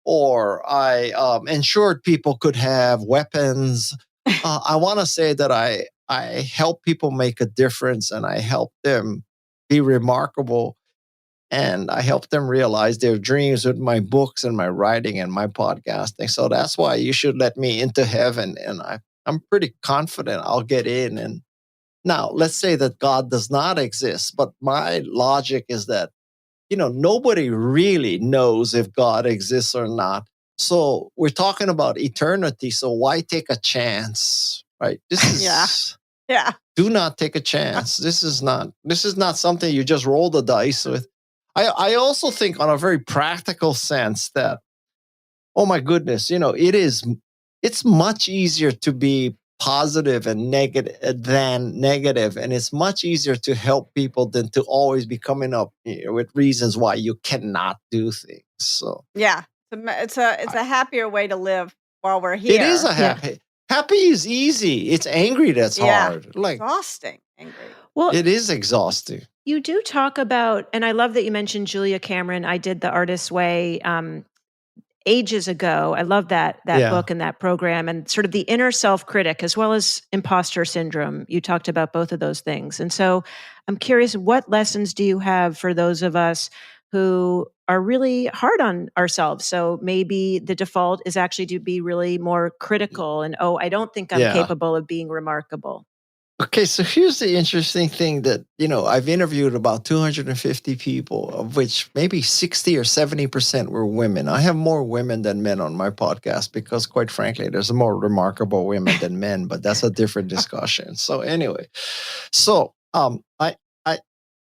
or I ensured people could have weapons. I want to say that I help people make a difference, and I help them be remarkable. and I help them realize their dreams with my books and my writing and my podcasting. So that's why you should let me into heaven. And I'm pretty confident I'll get in. And now let's say that God does not exist, but my logic is that, nobody really knows if God exists or not. So we're talking about eternity. So why take a chance, right? This is Yeah. do not take a chance. This is not something you just roll the dice with. I also think on a very practical sense that, oh my goodness, it's much easier to be positive and negative than negative. And it's much easier to help people than to always be coming up with reasons why you cannot do things. So Yeah. It's a happier way to live while we're here. it is a happy is easy. It's angry that's hard. Like exhausting, angry. Well, it is exhausting. You do talk about, and I love that you mentioned Julia Cameron. I did The Artist's Way ages ago. I love that book and that program, and sort of the inner self-critic as well as imposter syndrome. You talked about both of those things. And so I'm curious, what lessons do you have for those of us who are really hard on ourselves? So maybe the default is actually to be really more critical and, I don't think I'm capable of being remarkable. Okay, so here's the interesting thing that, I've interviewed about 250 people, of which maybe 60 or 70% were women. I have more women than men on my podcast because, quite frankly, there's more remarkable women than men, but that's a different discussion. So anyway,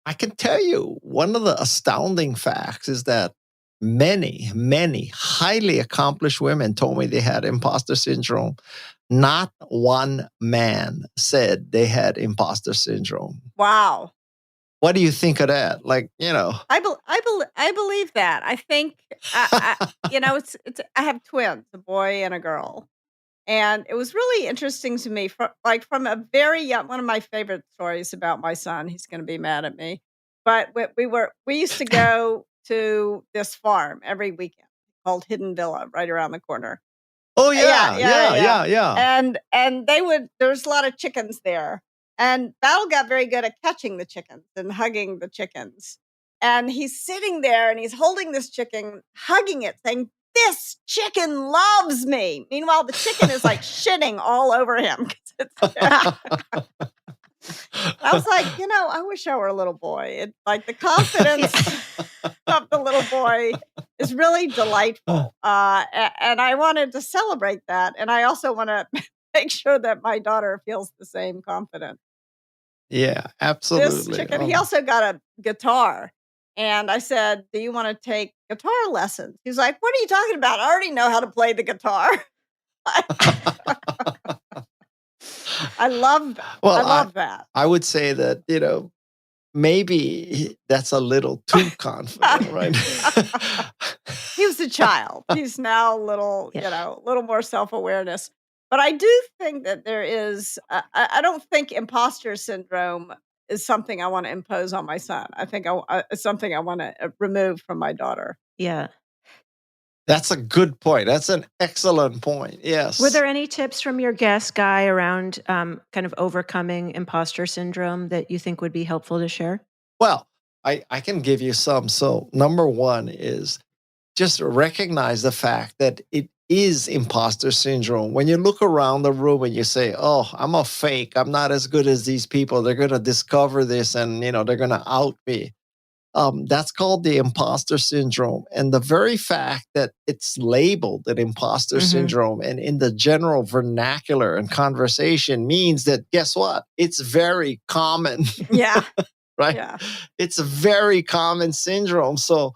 I can tell you one of the astounding facts is that many, many highly accomplished women told me they had imposter syndrome. Not one man said they had imposter syndrome. Wow. What do you think of that? Like, I believe that. I think, it's. I have twins, a boy and a girl, and it was really interesting to me. From a very young, one of my favorite stories about my son. He's going to be mad at me, but we used to go to this farm every weekend called Hidden Villa, right around the corner. Oh yeah. And there's a lot of chickens there. And Battle got very good at catching the chickens and hugging the chickens. And he's sitting there and he's holding this chicken, hugging it, saying, "This chicken loves me." Meanwhile, the chicken is like shitting all over him. I was like, I wish I were a little boy. The confidence of the little boy is really delightful. And I wanted to celebrate that. And I also want to make sure that my daughter feels the same confidence. Yeah, absolutely. This chicken, he also got a guitar. And I said, "Do you want to take guitar lessons?" He's like, "What are you talking about? I already know how to play the guitar." I love that. I would say that, maybe that's a little too confident, right? He was a child. He's now a little, a little more self-awareness. But I do think that there is, I don't think imposter syndrome is something I want to impose on my son. I think it's something I want to remove from my daughter. Yeah. That's a good point. That's an excellent point. Yes. Were there any tips from your guest, Guy, around kind of overcoming imposter syndrome that you think would be helpful to share? Well, I can give you some. So number one is just recognize the fact that it is imposter syndrome. When you look around the room and you say, "Oh, I'm a fake. I'm not as good as these people. They're going to discover this and, they're going to out me." That's called the imposter syndrome. And the very fact that it's labeled an imposter syndrome and in the general vernacular and conversation means that, guess what? It's very common. Yeah. Right? Yeah. It's a very common syndrome. So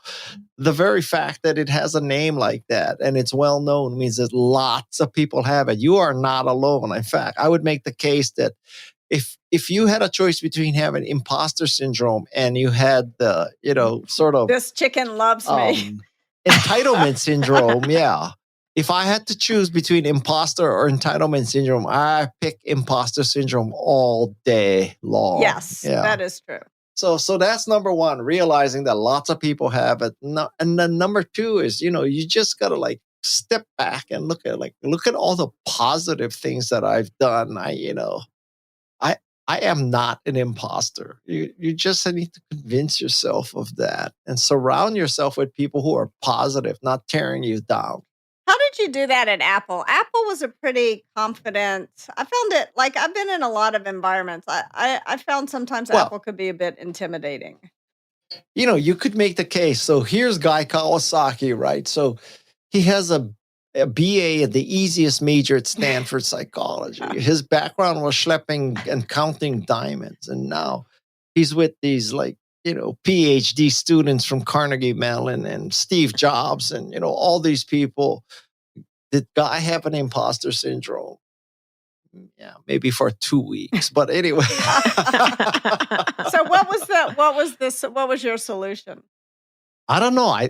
the very fact that it has a name like that and it's well known means that lots of people have it. You are not alone. In fact, I would make the case that if you had a choice between having imposter syndrome and you had the, sort of "This chicken loves me," entitlement syndrome, yeah. If I had to choose between imposter or entitlement syndrome, I pick imposter syndrome all day long. Yes, that is true. So that's number one, realizing that lots of people have it. And then number two is, you just got to step back and look at all the positive things that I've done. I am not an imposter. You just need to convince yourself of that and surround yourself with people who are positive, not tearing you down. How did you do that at Apple? Apple was a pretty confident. I found it like I've been in a lot of environments. I found sometimes Well, Apple could be a bit intimidating. you could make the case. So here's Guy Kawasaki, right? So he has a BA at the easiest major at Stanford psychology. His background was schlepping and counting diamonds. And now he's with these PhD students from Carnegie Mellon and Steve Jobs and, all these people. Did Guy have an imposter syndrome? Yeah, maybe for 2 weeks. But anyway. So what was your solution? I don't know.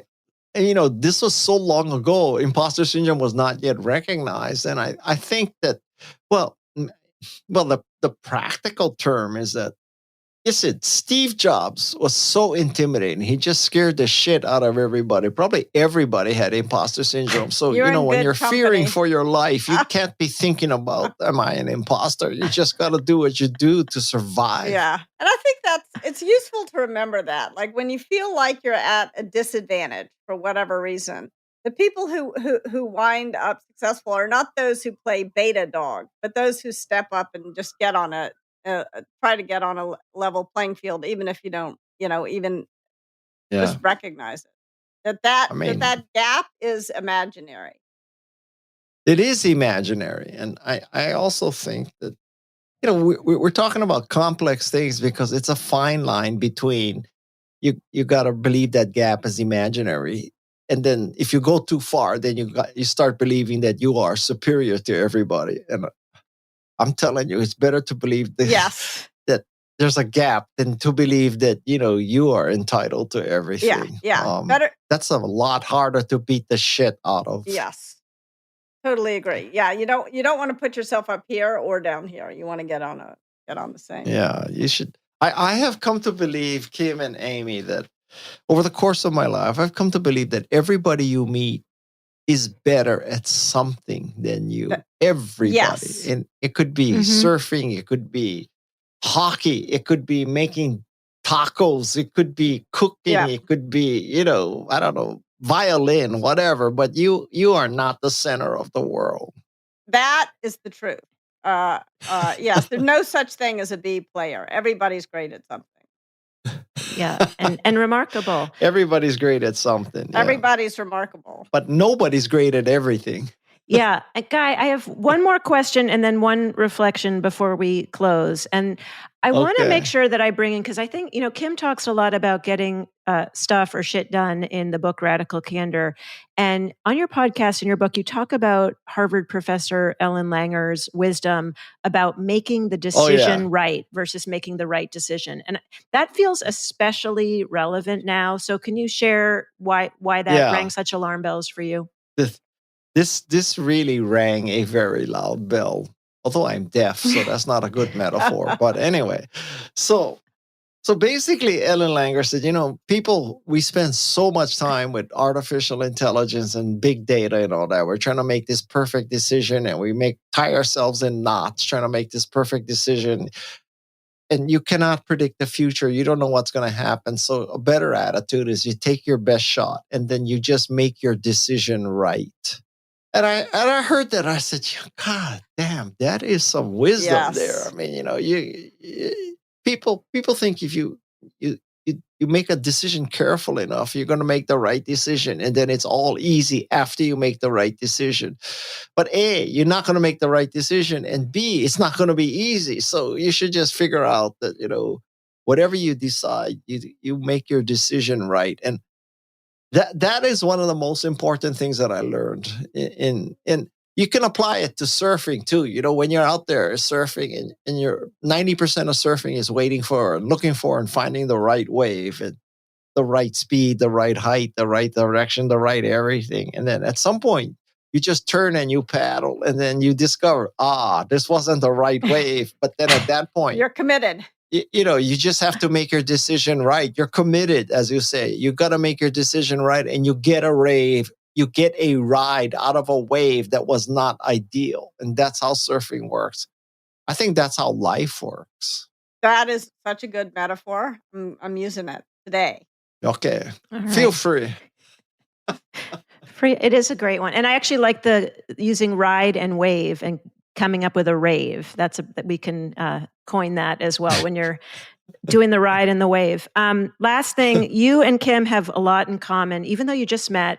This was so long ago. Imposter syndrome was not yet recognized. And I think that, the practical term is that, listen, Steve Jobs was so intimidating. He just scared the shit out of everybody. Probably everybody had imposter syndrome. So, when you're fearing for your life, you can't be thinking about, am I an imposter? You just got to do what you do to survive. Yeah. And I think it's useful to remember that. Like when you feel like you're at a disadvantage for whatever reason, the people who wind up successful are not those who play beta dog, but those who step up and just get on try to get on a level playing field, even if you don't, even just recognize it. That gap is imaginary. It is imaginary. And I also think that, we're talking about complex things because it's a fine line between you got to believe that gap is imaginary. And then if you go too far, then you start believing that you are superior to everybody. And I'm telling you, it's better to believe that there's a gap than to believe that, you are entitled to everything. Yeah. Better. That's a lot harder to beat the shit out of. Yes. Totally agree. Yeah, you don't want to put yourself up here or down here. You want to get on the same. Yeah, you should. I have come to believe, Kim and Amy, that over the course of my life, I've come to believe that everybody you meet is better at something than you. Everybody. Yes. And it could be surfing, it could be hockey, it could be making tacos, it could be cooking, it could be, I don't know, violin, whatever, but you are not the center of the world. That is the truth. Yes, there's no such thing as a B player. Everybody's great at something. Yeah, and remarkable. Everybody's great at something. Yeah. Everybody's remarkable. But nobody's great at everything. Yeah. Guy, I have one more question and then one reflection before we close. And I want to make sure that I bring in, because I think, Kim talks a lot about getting stuff or shit done in the book Radical Candor. And on your podcast, in your book, you talk about Harvard professor Ellen Langer's wisdom about making the decision right versus making the right decision. And that feels especially relevant now. So can you share why that rang such alarm bells for you? This really rang a very loud bell, although I'm deaf, so that's not a good metaphor. But anyway, so basically Ellen Langer said, we spend so much time with artificial intelligence and big data and all that. We're trying to make this perfect decision and we tie ourselves in knots trying to make this perfect decision. And you cannot predict the future. You don't know what's going to happen. So a better attitude is you take your best shot and then you just make your decision right. And I heard that. I said, God damn, that is some wisdom there. I mean, people think if you make a decision careful enough, you're going to make the right decision. And then it's all easy after you make the right decision. But A, you're not going to make the right decision. And B, it's not going to be easy. So you should just figure out that, whatever you decide, you make your decision right. And that is one of the most important things that I learned. In you can apply it to surfing too. When you're out there surfing and you're 90% of surfing is looking for and finding the right wave and the right speed, the right height, the right direction, the right everything. And then at some point you just turn and you paddle and then you discover, this wasn't the right wave. But then at that point, you're committed. You just have to make your decision right. You're committed, as you say. You got to make your decision right, and you get a ride out of a wave that was not ideal. And that's how surfing works. I think that's how life works. That is such a good metaphor. I'm using it today. Okay. All Feel right. free. It is a great one. And I actually like the using ride and wave and coming up with a rave. That we can coin that as well when you're doing the ride and the wave. Last thing, you and Kim have a lot in common, even though you just met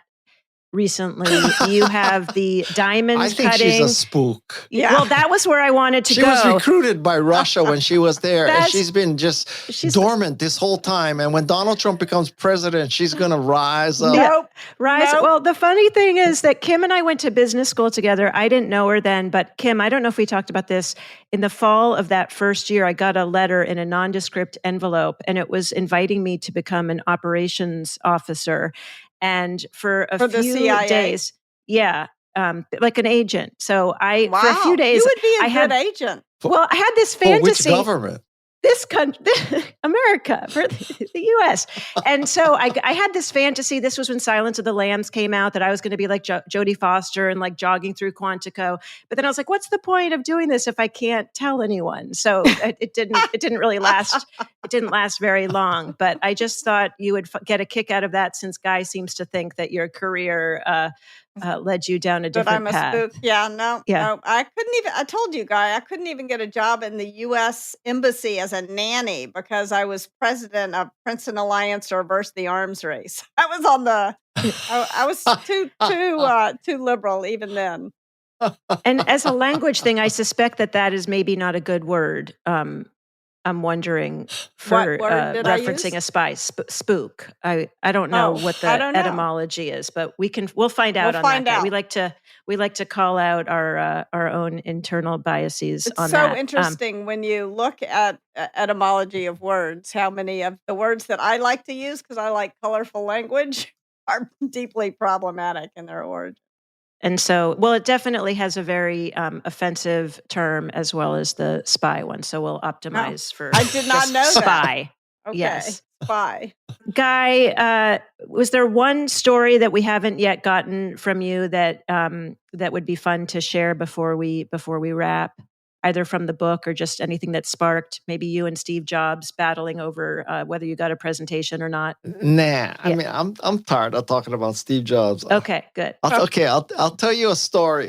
recently. You have the diamond I think cutting. she's a spook. Yeah. Well, that was where I wanted to She go. was recruited by Russia when she was there, and That's- she's been just dormant this whole time. And when Donald Trump becomes president, she's going to rise up. Nope. Rise. Nope. Well, the funny thing is that Kim and I went to business school together. I didn't know her then, but Kim, I don't know if we talked about this. In the fall of that first year, I got a letter in a nondescript envelope, and it was inviting me to become an operations officer. And for the few CIA? days, like an agent. So for a Wow. few days, You would be a I good had agent. well, I had this For which fantasy. government? This country, America, for the U.S. And so I had this fantasy. This was when Silence of the Lambs came out, that I was going to be like Jodie Foster and like jogging through Quantico. But then I was like, what's the point of doing this if I can't tell anyone? So it didn't really last. It didn't last very long. But I just thought you would get a kick out of that, since Guy seems to think that your career led you down a That different I'm a path. spook. Yeah, no. I couldn't even, I told you, Guy, I couldn't even get a job in the U.S. Embassy as a nanny because I was president of Princeton Alliance to Reverse the Arms Race. I was on the, I was too liberal even then. And as a language thing, I suspect that is maybe not a good word. I'm wondering for What word did I referencing use? a spy, spook. I don't know what the I don't know. etymology is, but we'll find out We'll on find that. out. We like to call out our own internal biases It's on so that. interesting when you look at etymology of words, how many of the words that I like to use, because I like colorful language, are deeply problematic in their origin. And so, well, it definitely has a very offensive term as well as the spy one. So we'll optimize for I did not just know that. spy. Okay. Yes. Spy. Guy, was there one story that we haven't yet gotten from you that would be fun to share before we wrap, either from the book or just anything that sparked maybe you and Steve Jobs battling over whether you got a presentation or not? Nah, I mean, I'm tired of talking about Steve Jobs. Okay, good. I'll tell you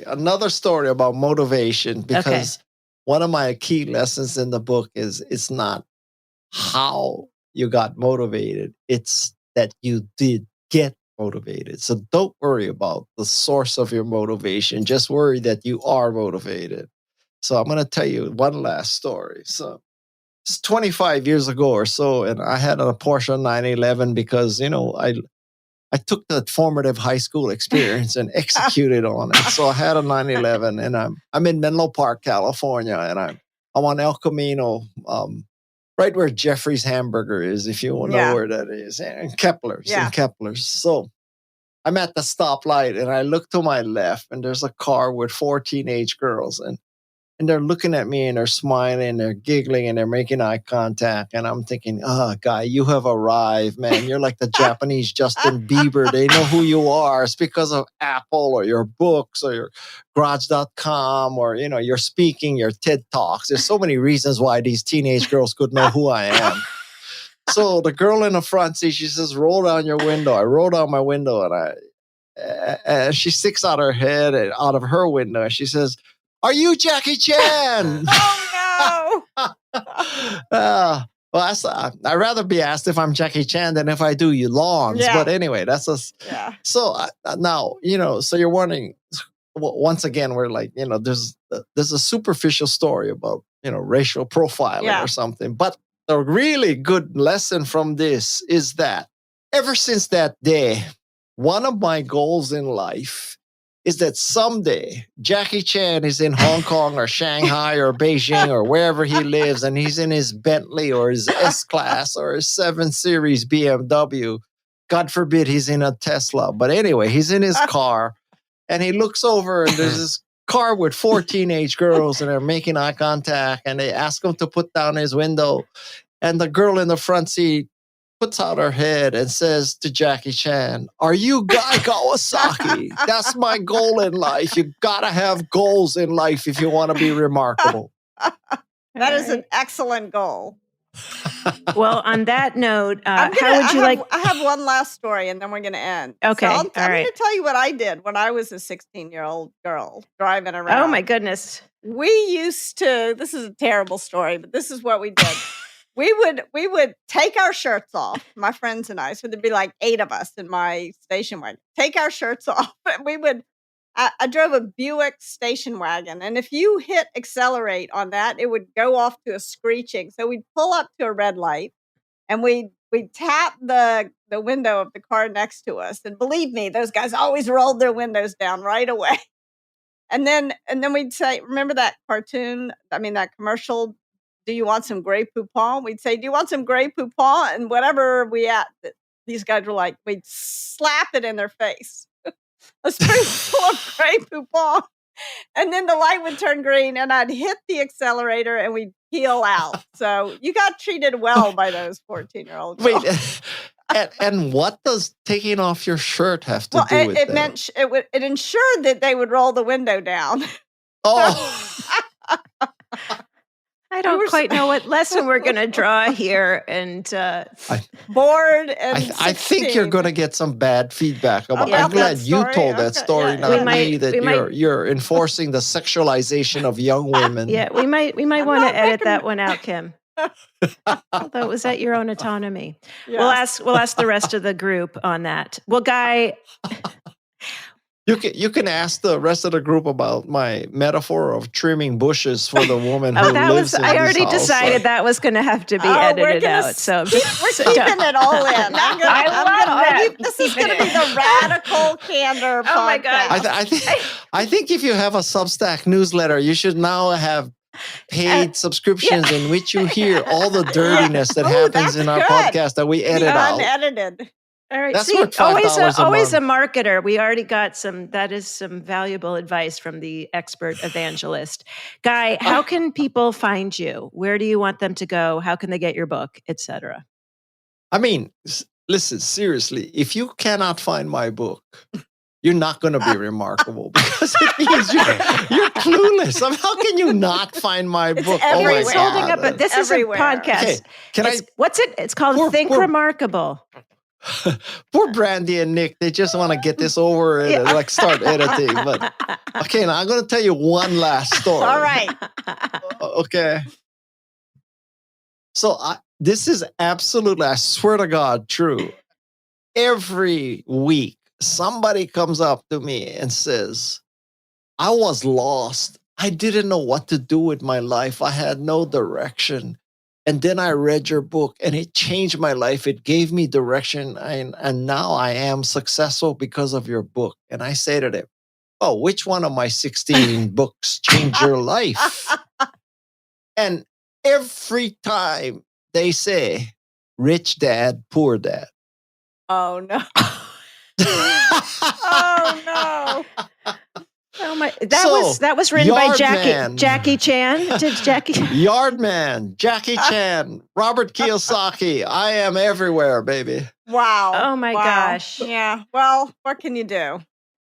another story about motivation, because one of my key lessons in the book is it's not how you got motivated, it's that you did get motivated. So don't worry about the source of your motivation. Just worry that you are motivated. So I'm going to tell you one last story. So it's 25 years ago or so, and I had a Porsche 911 because, I took that formative high school experience and executed on it. So I had a 911, and I'm in Menlo Park, California, and I'm on El Camino, right where Jeffrey's Hamburger is, if you know where that is, and Kepler's. Yeah. And Kepler's. So I'm at the stoplight, and I look to my left, and there's a car with 4 teenage girls, and they're looking at me, and they're smiling, they're giggling, and they're making eye contact. And I'm thinking, Guy, you have arrived, man. You're like the Japanese Justin Bieber. They know who you are. It's because of Apple or your books or your garage.com or, your speaking, your TED Talks. There's so many reasons why these teenage girls could know who I am. So the girl in the front seat, she says, roll down your window. I roll down my window, and she sticks out her head out of her window, and she says, are you Jackie Chan? Oh, no. Well, I'd rather be asked if I'm Jackie Chan than if I do you lawns. Yeah. But anyway, that's So now, so you're wondering, once again, we're like, there's a superficial story about, racial profiling or something. But the really good lesson from this is that ever since that day, one of my goals in life is that someday Jackie Chan is in Hong Kong or Shanghai or Beijing or wherever he lives, and he's in his Bentley or his S-Class or his 7 Series BMW. God forbid he's in a Tesla. But anyway, he's in his car, and he looks over, and there's this car with 4 teenage girls, and they're making eye contact, and they ask him to put down his window. And the girl in the front seat puts out her head and says to Jackie Chan, are you Guy Kawasaki? That's my goal in life. You got to have goals in life if you want to be remarkable. That is an excellent goal. Well, on that note, I have one last story, and then we're going to end. Okay, So all I'm going right. to tell you what I did when I was a 16-year-old girl driving around. Oh my goodness! We used to. This is a terrible story, but this is what we did. We would take our shirts off, my friends and I. So there'd be like 8 of us in my station wagon. Take our shirts off, and we would. I drove a Buick station wagon, and if you hit accelerate on that, it would go off to a screeching. So we'd pull up to a red light, and we'd tap the window of the car next to us. And believe me, those guys always rolled their windows down right away. And then we'd say, remember that cartoon? I mean, that commercial. Do you want some Grey Poupon? We'd say, do you want some Grey Poupon? And whatever these guys were like, we'd slap it in their face. A spoonful of Grey Poupon. And then the light would turn green, and I'd hit the accelerator, and we'd peel out. So you got treated well by those 14-year-old girls. Wait, and what does taking off your shirt have to do with it? That? Meant it ensured that they would roll the window down. Oh. I don't quite know what lesson we're going to draw here. And bored and I think you're going to get some bad feedback. I'm glad you told that story, not me. That you're enforcing the sexualization of young women. Yeah, we might want to edit that one out, Kim. Although it was at your own autonomy. Yes. We'll ask the rest of the group on that. Well, Guy. You can ask the rest of the group about my metaphor of trimming bushes for the woman who lives in this I already house. decided that was going to have to be edited out. So we're keeping it all in. This is going to be the Radical Candor podcast. Oh my God! I think if you have a Substack newsletter, you should now have paid subscriptions in which you hear all the dirtiness that happens in our podcast that we edit out. Unedited. All right. That's always a marketer. We already got some valuable advice from the expert evangelist. Guy, how can people find you? Where do you want them to go? How can they get your book, etc.? I mean, listen, seriously, if you cannot find my book, you're not going to be remarkable because it means you're clueless. I mean, how can you not find my book? Everyone's holding up, but this is a podcast. Okay, what's it? It's called Think Remarkable. Poor Brandy and Nick, they just want to get this over and start editing. But okay, now I'm going to tell you one last story. All right. Okay. So this is absolutely, I swear to God, true. Every week, somebody comes up to me and says, I was lost. I didn't know what to do with my life. I had no direction. And then I read your book and it changed my life. It gave me direction. And now I am successful because of your book. And I say to them, oh, which one of my 16 books changed your life? And every time they say, Rich Dad, Poor Dad. Oh, no. Oh, no. Oh my! That was written by Jackie Chan. Did Jackie Yardman, Jackie Chan, Robert Kiyosaki. I am everywhere, baby. Wow! Oh my gosh! Yeah. Well, what can you do?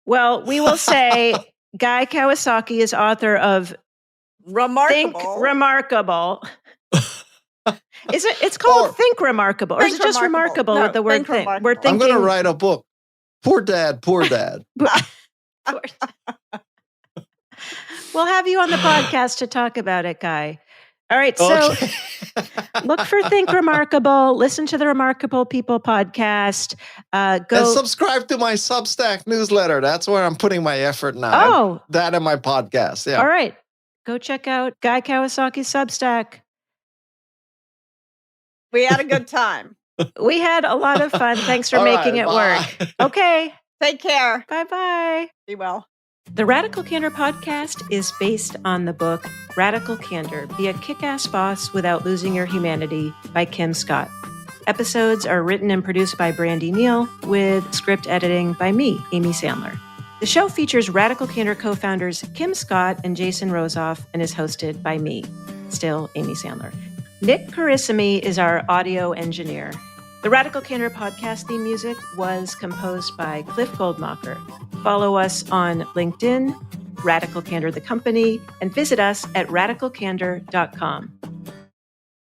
Well, we will say Guy Kawasaki is author of Remarkable. Think Remarkable. Is it? It's called Think Remarkable, or is it just Remarkable with the word think? We're thinking. I'm going to write a book. Poor Dad, Poor Dad. We'll have you on the podcast to talk about it, Guy. All right, so look for Think Remarkable. Listen to the Remarkable People podcast. And subscribe to my Substack newsletter. That's where I'm putting my effort now. Oh, that and my podcast. Yeah. All right, go check out Guy Kawasaki's Substack. We had a good time. We had a lot of fun. Thanks for making it work. Okay. Take care. Bye-bye. Be well. The Radical Candor podcast is based on the book Radical Candor, Be a Kick-Ass Boss Without Losing Your Humanity by Kim Scott. Episodes are written and produced by Brandy Neal with script editing by me, Amy Sandler. The show features Radical Candor co-founders Kim Scott and Jason Rosoff and is hosted by me, still Amy Sandler. Nick Carissimi is our audio engineer. The Radical Candor podcast theme music was composed by Cliff Goldmacher. Follow us on LinkedIn, Radical Candor the company, and visit us at radicalcandor.com.